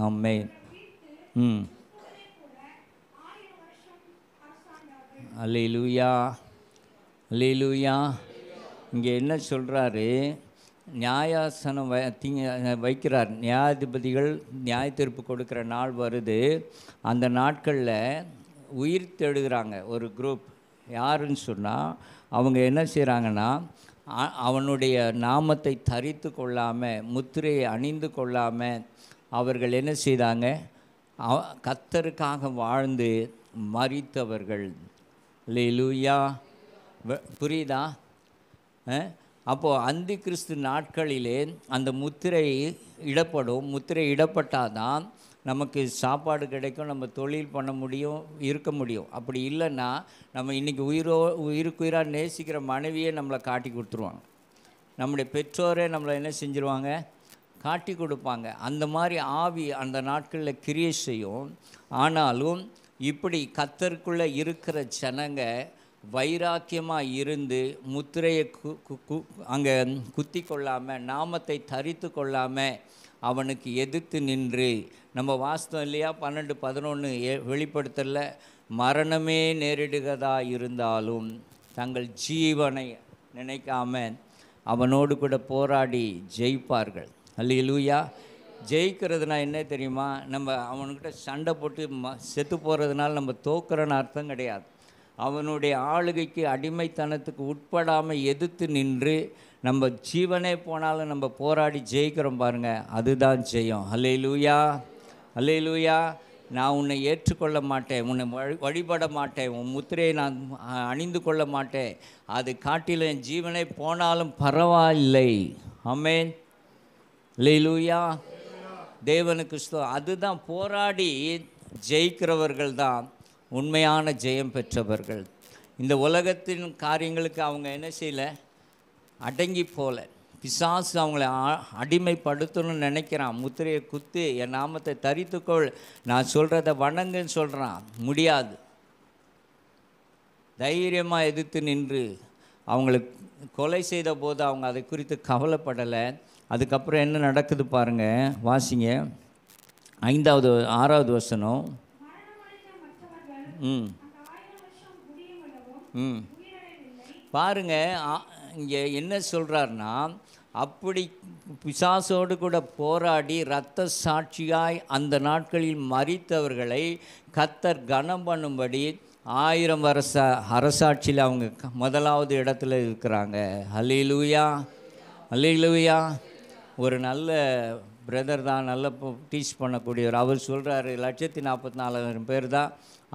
S1: ஆமென். ம் அல்லேலூயா, அல்லேலூயா. இங்கே என்ன சொல்கிறாரு, நியாயாசனம் வைக்கிறார். நியாயாதிபதிகள் நியாய தீர்ப்பு கொடுக்குற நாள் வருது. அந்த நாட்களில் உயிர் தேடுகிறாங்க ஒரு குரூப். யாருன்னு சொன்னால் அவங்க என்ன செய்கிறாங்கன்னா, அவனுடைய நாமத்தை தரித்து கொள்ளாமல், முத்திரையை அணிந்து கொள்ளாமல் அவர்கள் என்ன செய்தாங்க, கர்த்தருக்காக வாழ்ந்து மரித்தவர்கள். அல்லேலூயா. புரியுதா? அப்போது அந்தி கிறிஸ்து நாட்களிலே அந்த முத்திரை இடப்படும். முத்திரை இடப்பட்டால் தான் நமக்கு சாப்பாடு கிடைக்கும், நம்ம தொழில் பண்ண முடியும், இருக்க முடியும். அப்படி இல்லைன்னா நம்ம இன்றைக்கி உயிருக்குயிராக நேசிக்கிற மனைவியே நம்மளை காட்டி கொடுத்துருவாங்க. நம்முடைய பெற்றோரே நம்மளை என்ன செஞ்சுருவாங்க, காட்டி கொடுப்பாங்க. அந்த மாதிரி ஆவி அந்த நாட்களில் கிரியை செய்யும். ஆனாலும் இப்படி கர்த்தருக்குள்ளே இருக்கிற ஜனங்க வைராக்கியமாக இருந்து முத்திரையை அங்கே குத்தி கொள்ளாமல், நாமத்தை தரித்து கொள்ளாமல் அவனுக்கு எதிர்த்து நின்று, நம்ம வாஸ்தவம் இல்லையா 12-11 வெளிப்படுத்தல, மரணமே நேரிடுகிறதா இருந்தாலும் தங்கள் ஜீவனை நினைக்காம அவனோடு கூட போராடி ஜெயிப்பார்கள். அல்லேலூயா. ஜெயிக்கிறதுனா என்ன தெரியுமா? நம்ம அவன்கிட்ட சண்டை போட்டு செத்து போகிறதுனால நம்ம தோக்குறன்னு அர்த்தம் கிடையாது. அவனுடைய ஆளுகைக்கு அடிமைத்தனத்துக்கு உட்படாமல் எதிர்த்து நின்று நம்ம ஜீவனே போனாலும் நம்ம போராடி ஜெயிக்கிறோம் பாருங்கள், அதுதான் ஜெயம். அல்லேலூயா, அல்லேலூயா. நான் உன்னை ஏற்றுக்கொள்ள மாட்டேன், உன்னை வழிபட மாட்டேன், உன் முத்திரையை நான் அணிந்து கொள்ள மாட்டேன், அது காட்டிலும் என் ஜீவனே போனாலும் பரவாயில்லை. ஆமென். அல்லேலூயா. தேவனுக்கு ஸ்தோத்திரம். அதுதான் போராடி ஜெயிக்கிறவர்கள் தான் உண்மையான ஜெயம் பெற்றவர்கள். இந்த உலகத்தின் காரியங்களுக்கு அவங்க என்ன செய்யலை, அடங்கி போல. பிசாசு அவங்கள அடிமைப்படுத்தணும்னு நினைக்கிறான். முத்திரையை குத்து, என் நாமத்தை தரித்துக்கொள், நான் சொல்கிறத வணங்குன்னு சொல்கிறான். முடியாது. தைரியமாக எதிர்த்து நின்று அவங்களுக்கு கொலை செய்த போது அவங்க அதை குறித்து கவலைப்படலை. அதுக்கப்புறம் என்ன நடக்குது பாருங்கள், வாசிங்க 6வது வசனம். பாருங்க, இங்கே என்ன சொல்கிறாருன்னா, அப்படி பிசாசோடு கூட போராடி இரத்த சாட்சியாய் அந்த நாட்களில் மரித்தவர்களை கர்த்தர் கனம் பண்ணும்படி 1000 வருஷ அரசாட்சியில் அவங்க 1வது இடத்துல இருக்கிறாங்க. அல்லேலூயா, அல்லேலூயா. ஒரு நல்ல பிரதர் தான், நல்ல டீச் பண்ணக்கூடியவர். அவர் சொல்கிறாரு 144,000 பேர் தான்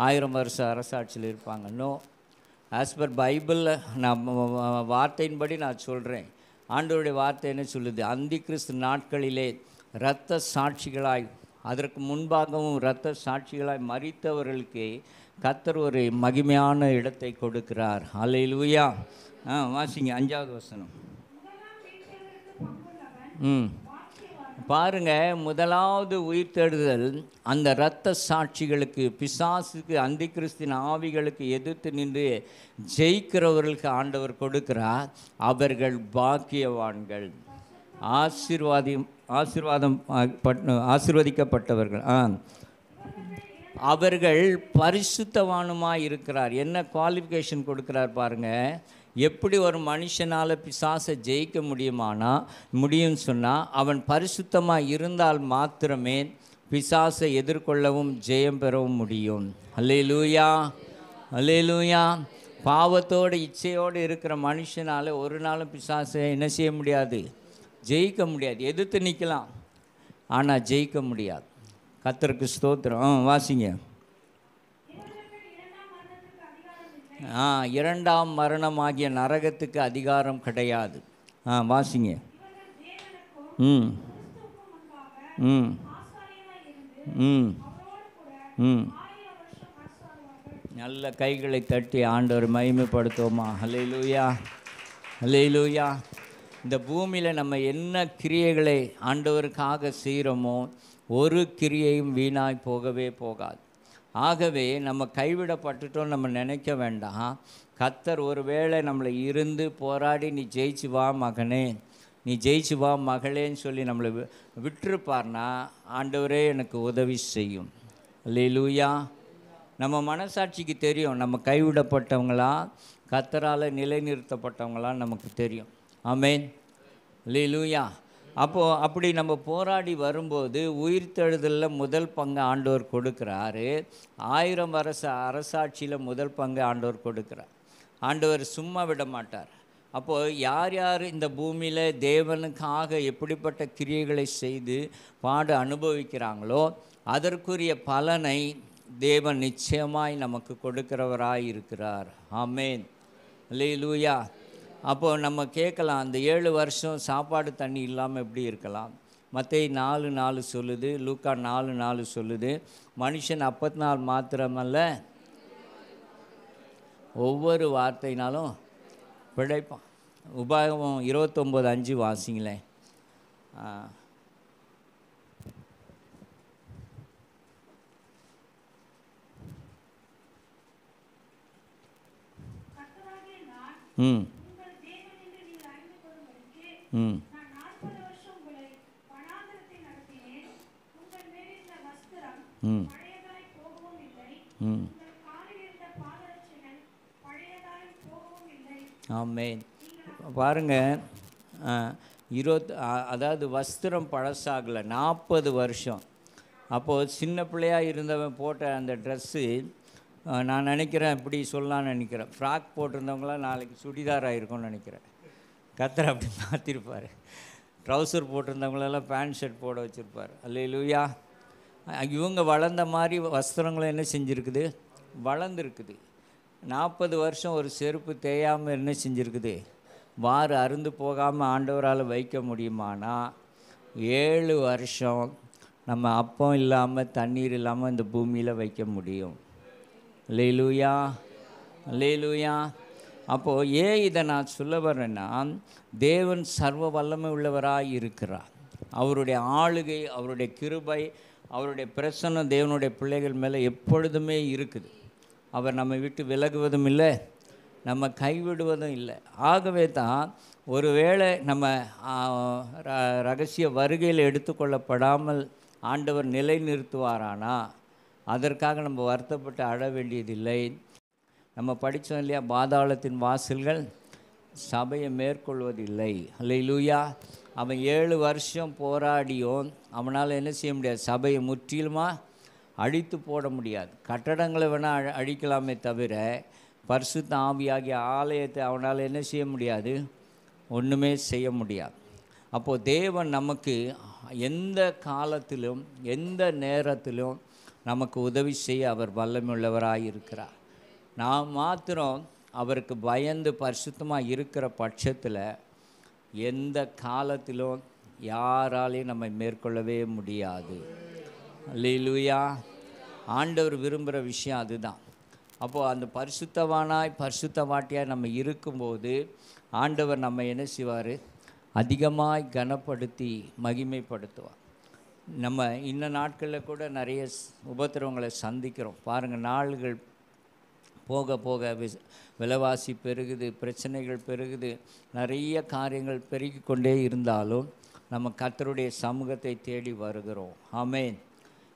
S1: 1000 வருஷ அரசாட்சியில் இருப்பாங்க. நோ, ஆஸ் பர் பைபிள், நான் வார்த்தையின்படி நான் சொல்கிறேன். ஆண்டவருடைய வார்த்தை என்ன சொல்லுது? அந்தி கிறிஸ்து நாட்களிலே இரத்த சாட்சிகளாய், அதற்கு முன்பாகவும் இரத்த சாட்சிகளாய் மரித்தவர்களுக்கு கர்த்தர் ஒரு மகிமையான இடத்தை கொடுக்கிறார். அல்லேலூயா. வாசிங்க 5வது வசனம். பாருங்க, 1வது உயிர்த்தெழுதல் அந்த இரத்த சாட்சிகளுக்கு, பிசாசுக்கு, அந்தி கிறிஸ்தின் ஆவிகளுக்கு எதிர்த்து நின்று ஜெயிக்கிறவர்களுக்கு ஆண்டவர் கொடுக்கிறார். அவர்கள் பாக்கியவான்கள், ஆசீர்வதிக்கப்பட்டவர்கள். அவர்கள் பரிசுத்தவானுமாய் இருக்கிறார். என்ன குவாலிஃபிகேஷன் கொடுக்கிறார் பாருங்கள். எப்படி ஒரு மனுஷனால் பிசாசை ஜெயிக்க முடியும்னு சொன்னால், அவன் பரிசுத்தமாக இருந்தால் மாத்திரமே பிசாசை எதிர்கொள்ளவும் ஜெயம் பெறவும் முடியும். அல்லேலூயா, அல்லேலூயா. பாவத்தோடு இச்சையோடு இருக்கிற மனுஷனால் ஒரு நாளும் பிசாசை என்ன செய்ய முடியாது? ஜெயிக்க முடியாது. எதிர்த்து நிற்கலாம், ஆனால் ஜெயிக்க முடியாது. கர்த்தருக்கு ஸ்தோத்திரம். வாசிங்க. 2ஆம் மரணமாகிய நரகத்துக்கு அதிகாரம் கிடையாது. வாசிங்க. நல்ல கைகளை தட்டி ஆண்டவர் மகிமைப்படுத்துவோமா? அல்லேலூயா, அல்லேலூயா. இந்த பூமியில் நம்ம என்ன கிரியைகளை ஆண்டவருக்காக செய்கிறோமோ ஒரு கிரியையும் வீணாய் போகவே போகாது. ஆகவே நம்ம கைவிடப்பட்டுட்டோம் நம்ம நினைக்க வேண்டாம். கர்த்தர் ஒருவேளை நம்மளை இருந்து போராடி நீ ஜெயிச்சு வா மகனே, நீ ஜெயிச்சு வா மகளேன்னு சொல்லி நம்மளை விட்டுருப்பார்னா ஆண்டவரே எனக்கு உதவி செய்யும். அல்லேலூயா. நம்ம மனசாட்சிக்கு தெரியும் நம்ம கைவிடப்பட்டவங்களா கர்த்தரால் நிலைநிறுத்தப்பட்டவங்களா நமக்கு தெரியும். ஆமென். அல்லேலூயா. அப்படி நம்ம போராடி வரும்போது உயிர்த்தெழுதலில் முதல் பங்கு ஆண்டவர் கொடுக்குறாரு. 1000 வருஷ அரசாட்சியில் முதல் பங்கு ஆண்டவர் கொடுக்குறார். ஆண்டவர் சும்மா விட மாட்டார். அப்போது யார் யார் இந்த பூமியில் தேவனுக்காக எப்படிப்பட்ட கிரியைகளை செய்து பாடு அனுபவிக்கிறாங்களோ அதற்குரிய பலனை தேவன் நிச்சயமாய் நமக்கு கொடுக்கிறவராய் இருக்கிறார். ஆமென். அல்லேலூயா. அப்போது நம்ம கேட்கலாம், அந்த 7 வருஷம் சாப்பாடு தண்ணி இல்லாமல் எப்படி இருக்கலாம்? மத்தேயு 4:4 சொல்லுது, லூக்கா 4:4 சொல்லுது, மனுஷன் அப்பத்தினால் மாத்திரமல்ல ஒவ்வொரு வார்த்தையினாலும் பிழைப்பான். உபாகமம் 29:5 வாசிங்களேன். ம் ம் ம் ம் ஆமென். பாருங்க, அதாவது வஸ்திரம் பழசாகலை, 40 வருஷம். அப்போது சின்ன பிள்ளையாக இருந்தவன் போட்ட அந்த ட்ரெஸ்ஸு, நான் நினைக்கிறேன், இப்படி சொல்லலான்னு நினைக்கிறேன், ஃப்ராக் போட்டிருந்தவங்களாம் நாளைக்கு சுடிதார் ஆகிருக்கும்னு நினைக்கிறேன். கர்த்தர் அப்படி மாற்றிருப்பார். ட்ரௌசர் போட்டிருந்தவங்களெல்லாம் பேண்ட் ஷர்ட் போட வச்சுருப்பார். அல்லேலூயா. இவங்க வளர்ந்த மாதிரி வஸ்திரங்களும் என்ன செஞ்சுருக்குது, வளர்ந்துருக்குது. 40 வருஷம் ஒரு செருப்பு தேயாமல் என்ன செஞ்சுருக்குது, வாறு அருந்து போகாமல் ஆண்டவரால் வைக்க முடியுமானா, 7 வருஷம் நம்ம அப்பம் இல்லாமல் தண்ணீர் இல்லாமல் இந்த பூமியில் வைக்க முடியும். அல்லேலூயா, அல்லேலூயா. அப்போது ஏன் இதை நான் சொல்ல வர்றேன்னா, தேவன் சர்வ வல்லமை உள்ளவராக இருக்கிறார். அவருடைய ஆளுகை, அவருடைய கிருபை, அவருடைய பிரசன்னம் தேவனுடைய பிள்ளைகள் மேலே எப்பொழுதுமே இருக்குது. அவர் நம்மை விட்டு விலகுவதும் இல்லை, நம்ம கைவிடுவதும் இல்லை. ஆகவே தான் ஒருவேளை நம்ம ரகசிய வருகையில் எடுத்துக்கொள்ளப்படாமல் ஆண்டவர் நிலை நிறுத்துவாரானா, அதற்காக நம்ம வருத்தப்பட்டு அழ வேண்டியதில்லை. நம்ம படித்தோம் இல்லையா, பாதாளத்தின் வாசல்கள் சபையை மேற்கொள்வதில்லை. அல்லேலூயா. அவன் 7 வருஷம் போராடியும் அவனால் என்ன செய்ய முடியாது, சபையை முற்றிலுமாக அழித்து போட முடியாது. கட்டடங்களை வேணால் அழிக்கலாமே தவிர பரிசுத்த ஆவியாகிய ஆலயத்தை அவனால் என்ன செய்ய முடியாது, ஒன்றுமே செய்ய முடியாது. அப்போது தேவன் நமக்கு எந்த காலத்திலும் எந்த நேரத்திலும் நமக்கு உதவி செய்ய அவர் வல்லமையுள்ளவராக இருக்கிறார். நாம் மாத்திரம் அவருக்கு பயந்து பரிசுத்தமாக இருக்கிற பட்சத்தில் எந்த காலத்திலும் யாராலையும் நம்மை மேற்கொள்ளவே முடியாது. அல்லேலூயா. ஆண்டவர் விரும்புகிற விஷயம் அதுதான். அப்போது அந்த பரிசுத்தவானாய் பரிசுத்தவாட்டியாய் நம்ம இருக்கும்போது ஆண்டவர் நம்ம என்ன செய்வார், அதிகமாய் கனப்படுத்தி மகிமைப்படுத்துவார். நம்ம இந்த நாட்களில் கூட நிறைய உபத்திரவங்களை சந்திக்கிறோம். பாருங்கள், நாள்கள் போக போக விலைவாசி பெருகுது, பிரச்சனைகள் பெருகுது, நிறைய காரியங்கள் பெருகி கொண்டே இருந்தாலும் நம்ம கர்த்தருடைய சமூகத்தை தேடி வருகிறோம். ஆமென்,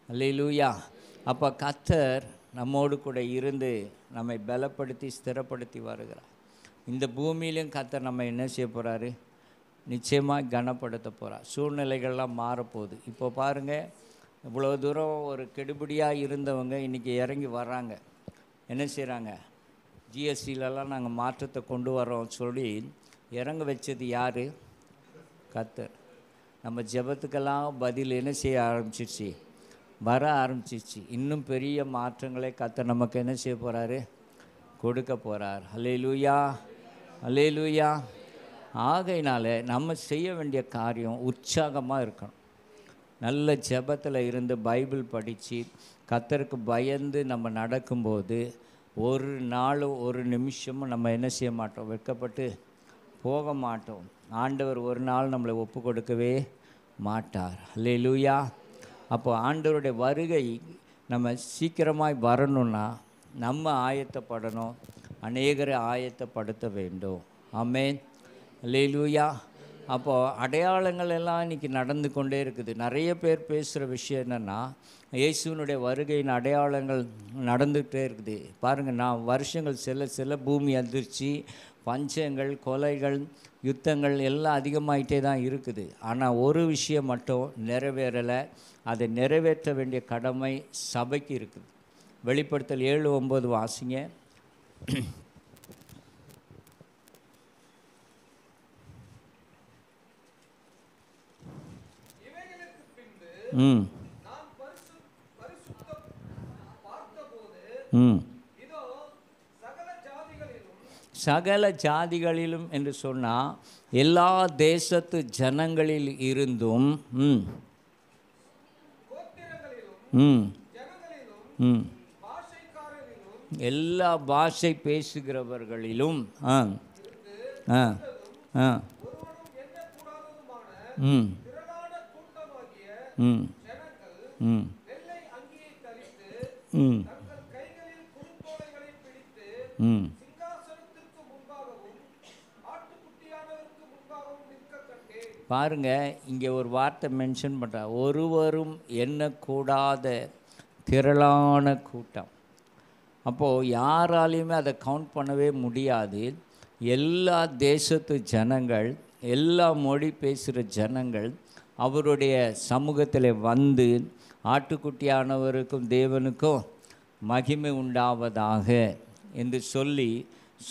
S1: அல்லேலூயா. அப்போ கர்த்தர் நம்மோடு கூட இருந்து நம்மை பலப்படுத்தி ஸ்திரப்படுத்தி வருகிறார். இந்த பூமியிலும் கர்த்தர் நம்ம என்ன செய்ய போகிறாரு, நிச்சயமாக கனப்படுத்த போகிறார். சூழ்நிலைகள்லாம் மாறப்போகுது. இப்போ பாருங்கள், இவ்வளோ தூரம் ஒரு கெடுபிடியாக இருந்தவங்க இன்றைக்கி இறங்கி வர்றாங்க. என்ன செய்கிறாங்க, ஜிஎஸ்டிலலாம் நாங்கள் மாற்றத்தை கொண்டு வரோம் சொல்லி இறங்க வச்சது யார், கர்த்தர். நம்ம ஜெபத்துக்கெல்லாம் பதில் என்ன செய்ய ஆரம்பிச்சிருச்சு, வர ஆரம்பிச்சிருச்சு. இன்னும் பெரிய மாற்றங்களை கர்த்தர் நமக்கு என்ன செய்ய போகிறாரு, கொடுக்க போகிறார். அல்லேலூயா, அல்லேலூயா. ஆகையினால நம்ம செய்ய வேண்டிய காரியம் உற்சாகமாக இருக்கணும். நல்ல ஜெபத்தில் இருந்து பைபிள் படித்து கர்த்தருக்கு பயந்து நம்ம நடக்கும்போது ஒரு நாளும் ஒரு நிமிஷமும் நம்ம என்ன செய்ய மாட்டோம், வெட்கப்பட்டு போக மாட்டோம். ஆண்டவர் ஒரு நாள் நம்மளை ஒப்பு கொடுக்கவே மாட்டார். அல்லேலூயா. அப்போ ஆண்டவருடைய வருகை நம்ம சீக்கிரமாய் வரணும்னா நம்ம ஆயத்தப்படணும், அநேகரை ஆயத்தப்படுத்த வேண்டும். ஆமென், அல்லேலூயா. அப்போது அடையாளங்கள் எல்லாம் இன்றைக்கி நடந்து கொண்டே இருக்குது. நிறைய பேர் பேசுகிற விஷயம் என்னென்னா, இயேசுவினுடைய வருகையின் அடையாளங்கள் நடந்துகிட்டே இருக்குது. பாருங்கள், நான் வருஷங்கள் செல்ல செல்ல பூமி அதிர்ச்சி, பஞ்சங்கள், கொலைகள், யுத்தங்கள் எல்லாம் அதிகமாகிட்டே தான் இருக்குது. ஆனால் ஒரு விஷயம் மட்டும் நிறைவேறலை. அதை நிறைவேற்ற வேண்டிய கடமை சபைக்கு இருக்குது. வெளிப்படுத்தல் 7:9 வாசிங்க. ம் ம் சகல ஜாதிகளிலும் என்று சொன்னால் எல்லா தேசத்து ஜனங்களில் இருந்தும் ம் ம் ம் எல்லா பாஷை பேசுகிறவர்களிலும் ஆ ஆ ஆ ம் ம் ம் ம் ம் பாருங்கள், இங்கே ஒரு வார்த்தை மென்ஷன் பண்ணுறார், ஒருவரும் எண்ணக்கூடாத திரளான கூட்டம். அப்போது யாராலையுமே அதை கவுண்ட் பண்ணவே முடியாது. எல்லா தேசத்து ஜனங்கள், எல்லா மொழி பேசுகிற ஜனங்கள் அவருடைய சமூகத்தில் வந்து ஆட்டுக்குட்டியானவருக்கும் தேவனுக்கும் மகிமை உண்டாவதாக என்று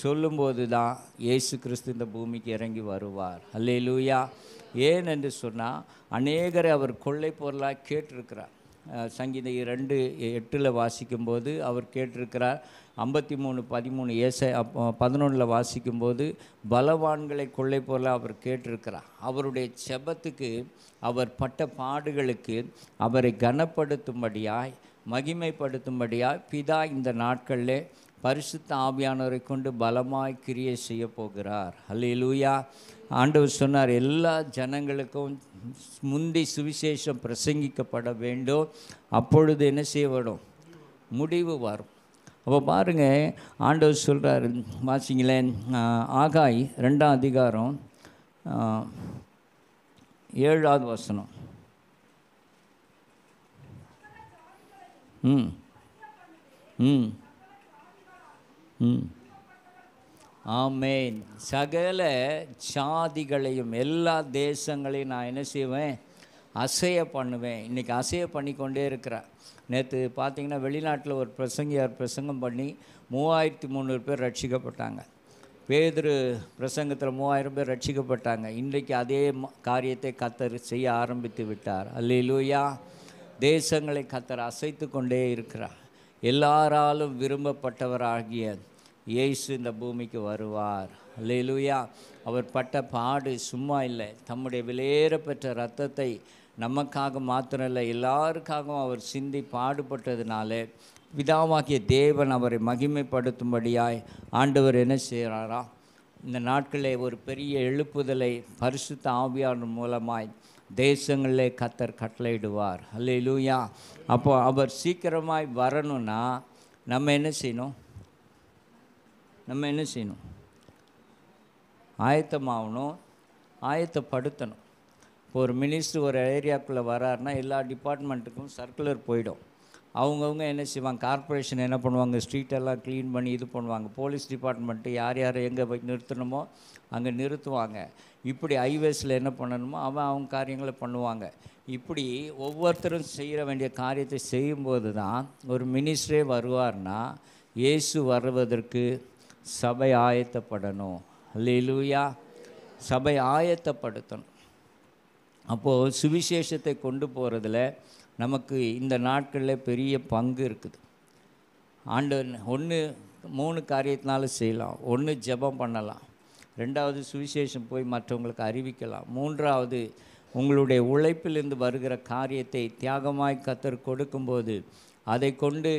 S1: சொல்லும்போது தான் இயேசு கிறிஸ்து இந்த பூமிக்கு இறங்கி வருவார். அல்லேலூயா. ஏன் என்று சொன்னால், அநேகரை அவர் கொள்ளை பொருளாக கேட்டிருக்கிறார். சங்கீதம் 2:8 வாசிக்கும்போது அவர் கேட்டிருக்கிறார். 53:13 11 வாசிக்கும்போது பலவான்களை கொள்ளை பொருளாக அவர் கேட்டிருக்கிறார். அவருடைய செபத்துக்கு, அவர் பட்ட பாடுகளுக்கு அவரை கனப்படுத்தும்படியாய், மகிமைப்படுத்தும்படியாய் பிதா இந்த நாட்களில் பரிசுத்த ஆவியானவரை கொண்டு பலமாய் கிரியை செய்ய போகிறார். அல்லேலூயா. ஆண்டவர் சொன்னார், எல்லா ஜனங்களுக்கும் முந்தி சுவிசேஷம் பிரசங்கிக்கப்பட வேண்டும், அப்பொழுது என்ன செய்யப்படும், முடிவு வரும். அப்போ பாருங்கள், ஆண்டவர் சொல்கிறார், வாசிங்களேன், ஆகாய் 2ஆம் அதிகாரம் 7வது வசனம். ம் ம் ம் ஆமேன். சகல ஜாதிகளையும், எல்லா தேசங்களையும் நான் என்ன செய்வேன், அசைய பண்ணுவேன். இன்றைக்கி அசைய பண்ணிக்கொண்டே இருக்கிறேன். நேற்று பார்த்திங்கன்னா வெளிநாட்டில் ஒரு பிரசங்கியார் பிரசங்கம் பண்ணி 3300 பேர் ரட்சிக்கப்பட்டாங்க. பேதுரு பிரசங்கத்தில் 3000 பேர் ரட்சிக்கப்பட்டாங்க. இன்றைக்கு அதே காரியத்தை கர்த்தர் செய்ய ஆரம்பித்து விட்டார். அல்லேலூயா. தேசங்களை கர்த்தர் அசைத்து கொண்டே இருக்கிறார். எல்லாராலும் விரும்பப்பட்டவராகிய இயேசு இந்த பூமிக்கு வருவார். அல்லேலூயா. அவர் பட்ட பாடு சும்மா இல்லை. தம்முடைய விலையேற பெற்ற இரத்தத்தை நமக்காக மாத்திரம் இல்லை, எல்லாருக்காகவும் அவர் சிந்தி பாடுபட்டதுனால பிதாவாகிய தேவன் அவரை மகிமைப்படுத்தும்படியாய் ஆண்டவர் என்ன செய்கிறாரா, இந்த நாட்களில் ஒரு பெரிய எழுப்புதலை பரிசுத்த ஆவியானவர் மூலமாய் தேசங்களிலே கர்த்தர் கட்டளையிடுவார். அல்லேலூயா. அப்போ அவர் சீக்கிரமாய் வரணும்னா நம்ம என்ன செய்யணும், ஆயத்தமாகணும், ஆயத்தப்படுத்தணும். இப்போ ஒரு மினிஸ்டர் ஒரு ஏரியாவுக்குள்ளே வராருன்னா எல்லா டிபார்ட்மெண்ட்டுக்கும் சர்க்குலர் போயிடும். அவங்கவுங்க என்ன செய்வாங்க, கார்ப்பரேஷன் என்ன பண்ணுவாங்க, ஸ்ட்ரீட்டெல்லாம் க்ளீன் பண்ணி இது பண்ணுவாங்க. போலீஸ் டிபார்ட்மெண்ட்டு யார் யார் எங்கே போய் நிறுத்தணுமோ அங்கே நிறுத்துவாங்க. இப்படி ஹைவேஸில் என்ன பண்ணணுமோ அவங்க காரியங்களை பண்ணுவாங்க. இப்படி ஒவ்வொருத்தரும் செய்ய வேண்டிய காரியத்தை செய்யும்போது தான் ஒரு மினிஸ்டரே வருவார்னா, இயேசு வருவதற்கு சபை ஆயத்தப்படணும். அல்லேலூயா. சபை ஆயத்தப்படுத்தணும். அப்போது சுவிசேஷத்தை கொண்டு போகிறதுல நமக்கு இந்த நாட்களில் பெரிய பங்கு இருக்குது. ஒன்று 3 காரியத்தினாலும் செய்யலாம். ஒன்று ஜெபம் பண்ணலாம், 2வது சுவிசேஷம் போய் மற்றவங்களுக்கு அறிவிக்கலாம், 3வது உங்களுடைய உழைப்பிலிருந்து வருகிற காரியத்தை தியாகமாய் கர்த்தர் கொடுக்கும்போது அதை கொண்டு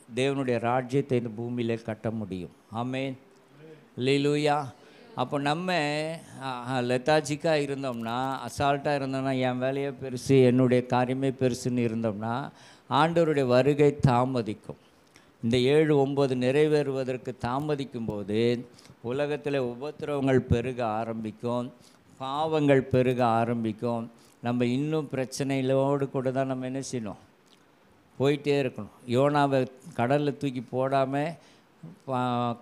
S1: தேவனுடைய ராஜ்யத்தை இந்த பூமியில் கட்ட முடியும். ஆமேன். அல்லேலூயா. அப்போ நம்ம லெத்தாஜிக்காக இருந்தோம்னா, அசால்ட்டாக இருந்தோம்னா, என் வேலையே பெருசு, என்னுடைய காரியமே பெருசுன்னு இருந்தோம்னா ஆண்டவருடைய வருகை தாமதிக்கும். இந்த 7-9 நிறைவேறுவதற்கு தாமதிக்கும் போது உலகத்தில் உபத்திரவங்கள் பெருக ஆரம்பிக்கும், பாவங்கள் பெருக ஆரம்பிக்கும். நம்ம இன்னும் பிரச்சனைகளோடு கூட தான் நம்ம என்ன செய்யணும், போயிட்டே இருக்கணும். யோனாவை கடலில் தூக்கி போடாமல்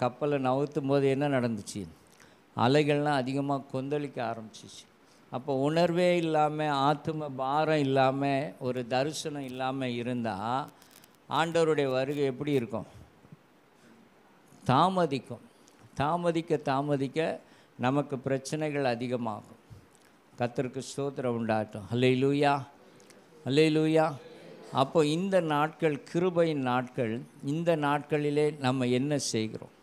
S1: கப்பலை நவுத்தும் போது என்ன நடந்துச்சு, அலைகள்லாம் அதிகமாக கொந்தளிக்க ஆரம்பிச்சிச்சு. அப்போ உணர்வே இல்லாமல், ஆத்தும பாரம் இல்லாமல், ஒரு தரிசனம் இல்லாமல் இருந்தால் ஆண்டவருடைய வருகை எப்படி இருக்கும், தாமதிக்கும். தாமதிக்க நமக்கு பிரச்சனைகள் அதிகமாகும். கர்த்தருக்கு ஸ்தோத்திரம் உண்டாகட்டும். அல்லேலூயா, அல்லேலூயா. அப்போ இந்த நாட்கள் கிருபையின் நாட்கள். இந்த நாட்களிலே நம்ம என்ன செய்கிறோம்,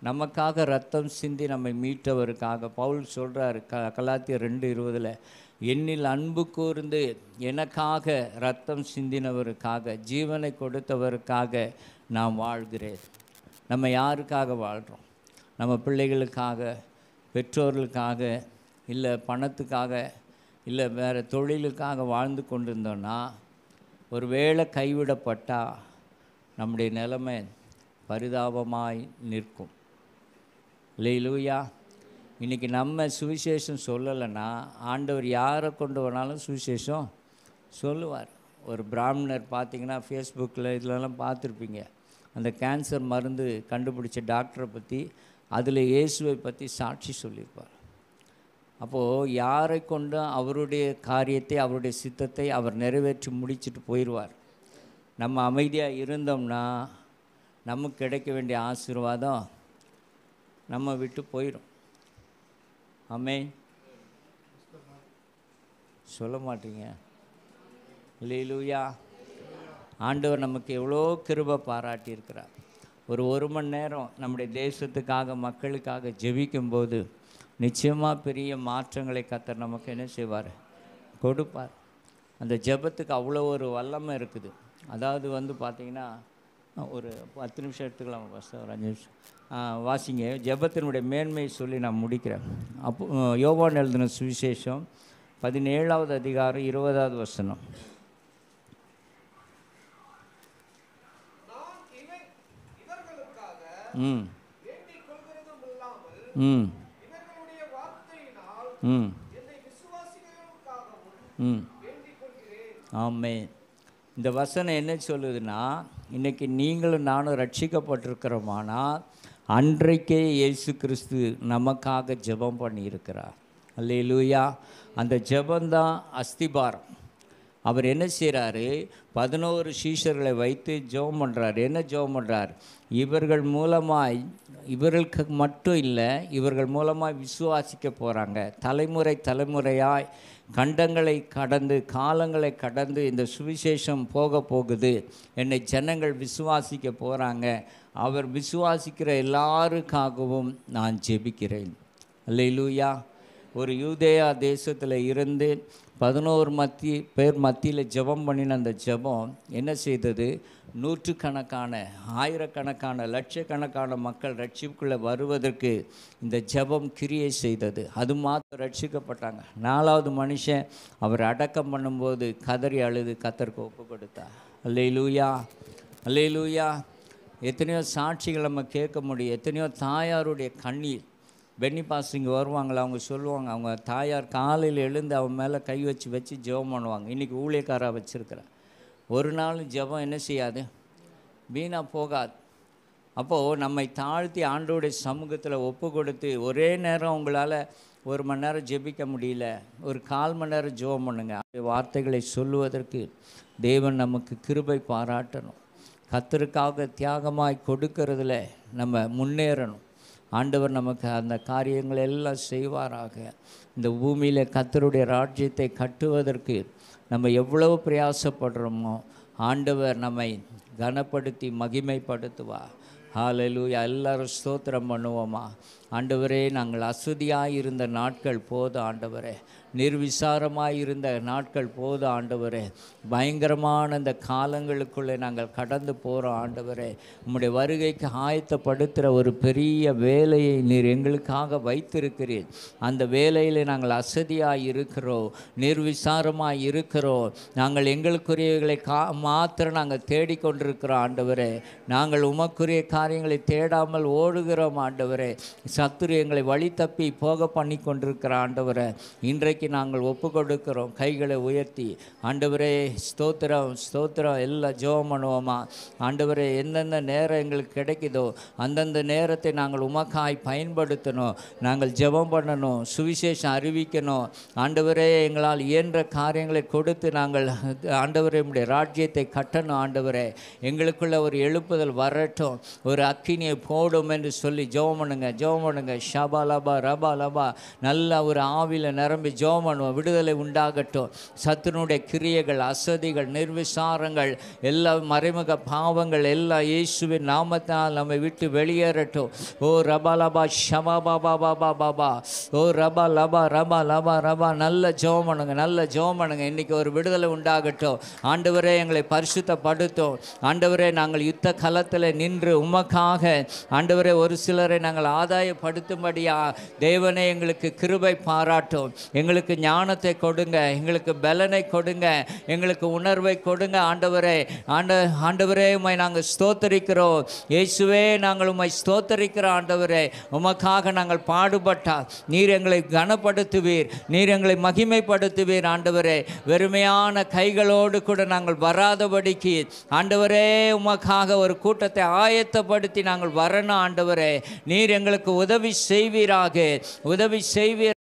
S1: நமக்காக ரத்தம் சிந்தி நம்மை மீட்டவருக்காக பவுல் சொல்கிறார் கலாத்தியர் 2:20, என்னில் அன்பு கூர்ந்து எனக்காக ரத்தம் சிந்தினவருக்காக, ஜீவனை கொடுத்தவருக்காக நான் வாழ்கிறேன். நம்ம யாருக்காக வாழ்கிறோம், நம்ம பிள்ளைகளுக்காக, பெற்றோர்களுக்காக, இல்லை பணத்துக்காக, இல்லை வேறு தொழிலுக்காக வாழ்ந்து கொண்டிருந்தோன்னா ஒரு வேளை கைவிடப்பட்டால் நம்முடைய நிலைமை பரிதாபமாய் நிற்கும். அல்லேலூயா. இன்றைக்கி நம்ம சுவிசேஷம் சொல்லலைன்னா ஆண்டவர் யாரை கொண்டு வேணாலும் சுவிசேஷம் சொல்லுவார். ஒரு பிராமணர் பார்த்திங்கன்னா ஃபேஸ்புக்கில் இதிலெல்லாம் பார்த்துருப்பீங்க, அந்த கேன்சர் மருந்து கண்டுபிடிச்ச டாக்டரை பற்றி அதில் இயேசுவை பற்றி சாட்சி சொல்லியிருப்பார். அப்போது யாரை கொண்டு அவருடைய காரியத்தை அவருடைய சித்தத்தை அவர் நிறைவேற்றி முடிச்சுட்டு போயிடுவார். நம்ம அமைதியாக இருந்தோம்னா நமக்கு கிடைக்க வேண்டிய ஆசீர்வாதம் நம்ம விட்டு போயிடும். ஆமென். சொல்ல மாட்டீங்க. அல்லேலூயா. ஆண்டவர் நமக்கு எவ்வளோ கிருபை பாராட்டியிருக்கிறார். ஒரு மணி நேரம் நம்முடைய தேசத்துக்காக மக்களுக்காக ஜெபிக்கும்போது நிச்சயமாக பெரிய மாற்றங்களை கர்த்தர் நமக்கு என்ன செய்வார், கொடுப்பார். அந்த ஜெபத்துக்கு அவ்வளோ ஒரு வல்லமை இருக்குது. அதாவது பார்த்திங்கன்னா ஒரு 10 நிமிஷம் எடுத்துக்கலாம், ஃபஸ்ட்டு ஒரு 5 நிமிஷம் வாசிங்க. ஜெபத்தினுடைய மேன்மையை சொல்லி நான் முடிக்கிறேன். அப்போ யோவான் எழுதின சுவிசேஷம் 17வது அதிகாரம் 20வது வசனம். ம் ம் ம் ம் ஆமென். இந்த வசனம் என்ன சொல்லுதுன்னா, இன்றைக்கி நீங்களும் நானும் ரட்சிக்கப்பட்டிருக்கிறோமானால் அன்றைக்கே இயேசு கிறிஸ்து நமக்காக ஜெபம் பண்ணியிருக்கிறார். அல்லேலூயா. அந்த ஜெபந்தான் அஸ்திபாரம். அவர் என்ன செய்கிறாரு, 11 சீஷர்களை வைத்து ஜெபம் பண்ணுறார். என்ன ஜெபம் பண்ணுறார், இவர்கள் மூலமாய், இவர்களுக்கு மட்டும் இல்லை, இவர்கள் மூலமாக விசுவாசிக்க போகிறாங்க. தலைமுறை தலைமுறையாய் கண்டங்களை கடந்து காலங்களை கடந்து இந்த சுவிசேஷம் போக போகுது. என்னை ஜனங்கள் விசுவாசிக்க போகிறாங்க. அவர் விசுவாசிக்கிற எல்லாருக்காகவும் நான் ஜெபிக்கிறேன். அல்லேலூயா. ஒரு யூதேயா தேசத்தில் இருந்து 11 பேர் மத்தியில் ஜெபம் பண்ணின அந்த ஜெபம் என்ன செய்தது, நூற்றுக்கணக்கான, ஆயிரக்கணக்கான, லட்சக்கணக்கான மக்கள் ரட்சிப்புக்குள்ளே வருவதற்கு இந்த ஜெபம் கிரியை செய்தது. அது மாத்திரம் ரட்சிக்கப்பட்டாங்க. 4வது மனுஷன் அவர் அடக்கம் பண்ணும்போது கதறி அழுது கர்த்தருக்கு ஒப்பு கொடுத்தார். அல்லேலூயா. அல்லேலூயா. எத்தனையோ சாட்சிகள் நம்ம கேட்க முடியும். எத்தனையோ தாயாருடைய கண்ணீர். பென்னி பாஸ்டர் இங்கே வருவாங்களா, அவங்க சொல்லுவாங்க, அவங்க தாயார் காலையில் எழுந்து அவன் மேலே கை வச்சு ஜெபம் பண்ணுவாங்க. இன்றைக்கி ஊழியக்காராக வச்சுருக்கிறேன். ஒரு நாள் ஜெபம் என்ன செய்யாது, வீணாக போகாது. அப்போது நம்மை தாழ்த்தி ஆண்டவருடைய சமூகத்தில் ஒப்பு கொடுத்து, ஒரே நேரம் உங்களால் 1 மணி நேரம் ஜெபிக்க முடியல, ஒரு 1/4 மணி நேரம் ஜெபம் பண்ணுங்க. வார்த்தைகளை சொல்லுவதற்கு தேவன் நமக்கு கிருபை பாராட்டணும். கர்த்தருக்காக தியாகமாய் கொடுக்கறதுல நம்ம முன்னேறணும். ஆண்டவர் நமக்கு அந்த காரியங்களை எல்லாம் செய்வாராக. இந்த பூமியில் கர்த்தருடைய ராஜ்யத்தை கட்டுவதற்கு நம்ம எவ்வளவு பிரயாசப்படுறோமோ ஆண்டவர் நம்மை கனப்படுத்தி மகிமைப்படுத்துவார். ஹல்லேலூயா. எல்லாரும் ஸ்தோத்திரம் பண்ணுவோமா. ஆண்டவரே, நாங்கள் அசுதியாக இருந்த நாட்கள் போதும் ஆண்டவரே, நிர்விசாரமாக இருந்த நாட்கள் போதும் ஆண்டவரே, பயங்கரமான இந்த காலங்களுக்குள்ளே நாங்கள் கடந்து போகிறோம் ஆண்டவரே. உம்முடைய வருகைக்கு ஆயத்தப்படுத்துகிற ஒரு பெரிய வேலையை நீர் எங்களுக்காக வைத்திருக்கிறீர். அந்த வேலையில் நாங்கள் அசதியாக இருக்கிறோம், நிர்விசாரமாக இருக்கிறோம். நாங்கள் எங்களுக்குரியவைகளை மாத்திரம் நாங்கள் தேடிக்கொண்டிருக்கிறோம் ஆண்டவரே. நாங்கள் உமக்குரிய காரியங்களை தேடாமல் ஓடுகிறோம் ஆண்டவரே. சத்துரு எங்களை வழி தப்பி போக பண்ணி கொண்டிருக்கிற ஆண்டவரே, இன்றைக்கு நாங்கள் ஒப்பு கொடுக்கிறோம். கைகளை உயர்த்தி ஆண்டவரே ஸ்தோத்திரம் ஸ்தோத்திரம் எல்லாம் ஜெபம் பண்ணுவோமா. ஆண்டவரே, எந்தெந்த நேரம் எங்களுக்கு கிடைக்குதோ அந்தந்த நேரத்தை நாங்கள் உமக்காய் பயன்படுத்தணும். நாங்கள் ஜெபம் பண்ணணும், சுவிசேஷம் அறிவிக்கணும். ஆண்டவரே, எங்களால் இயன்ற காரியங்களை கொடுத்து நாங்கள் ஆண்டவரே உம்முடைய ராஜ்யத்தை கட்டணும். ஆண்டவரே, எங்களுக்குள்ள ஒரு எழுப்புதல் வரட்டும், ஒரு அக்கினியை போடும் என்று சொல்லி ஜெபம் பண்ணுங்க, ஜெபம் பண்ணுங்க. ஷபா லபா ரபா லபா. நல்ல ஒரு ஆவியில் நிரம்பி ஜெபம் பண்ணுவோம். விடுதலை உண்டாகட்டும். சத்துருடைய கிரியைகள், அசதிகள், நிர்விசாரங்கள், எல்லா மறைமுக பாவங்கள் எல்லாம் இயேசுவின் நாமத்தால் நம்மை விட்டு வெளியேறட்டும். ஓ ரபா லபா ஷபா பாபா பாபா பாபா. ஓ ரபா லபா ரபா லபா ரபா. நல்ல ஜெபம் பண்ணுங்க, நல்ல ஜெபம் பண்ணுங்க. இன்றைக்கி ஒரு விடுதலை உண்டாகட்டும். ஆண்டவரே, எங்களை பரிசுத்தப்படுத்தும். ஆண்டவரே, நாங்கள் யுத்த களத்தில் நின்று உமக்காக ஆண்டவரே ஒரு சிலரை நாங்கள் ஆதாய மகிமைப்படுத்தும்படியா தேவனே எங்களுக்கு கிருபை பாராட்டும். எங்களுக்கு ஞானத்தை கொடுங்க, எங்களுக்கு பலனை கொடுங்க, எங்களுக்கு உணர்வை கொடுங்க ஆண்டவரே. ஆண்டவரே உம்மை நாங்கள் ஸ்தோத்தரிக்கிறோம். இயேசுவே நாங்கள் உம்மை ஸ்தோத்தரிக்கிறோம் ஆண்டவரே. உமக்காக நாங்கள் பாடுபட்டால் நீர் எங்களை கனப்படுத்துவீர், நீர் எங்களை மகிமைப்படுத்துவீர் ஆண்டவரே. வெறுமையான கைகளோடு கூட நாங்கள் வராதபடிக்கு ஆண்டவரே உமக்காக ஒரு கூட்டத்தை ஆயத்தப்படுத்தி நாங்கள் வரணும் ஆண்டவரே. நீர் எங்களுக்கு உதவி செய்வீராக, உதவி செய்வீர்.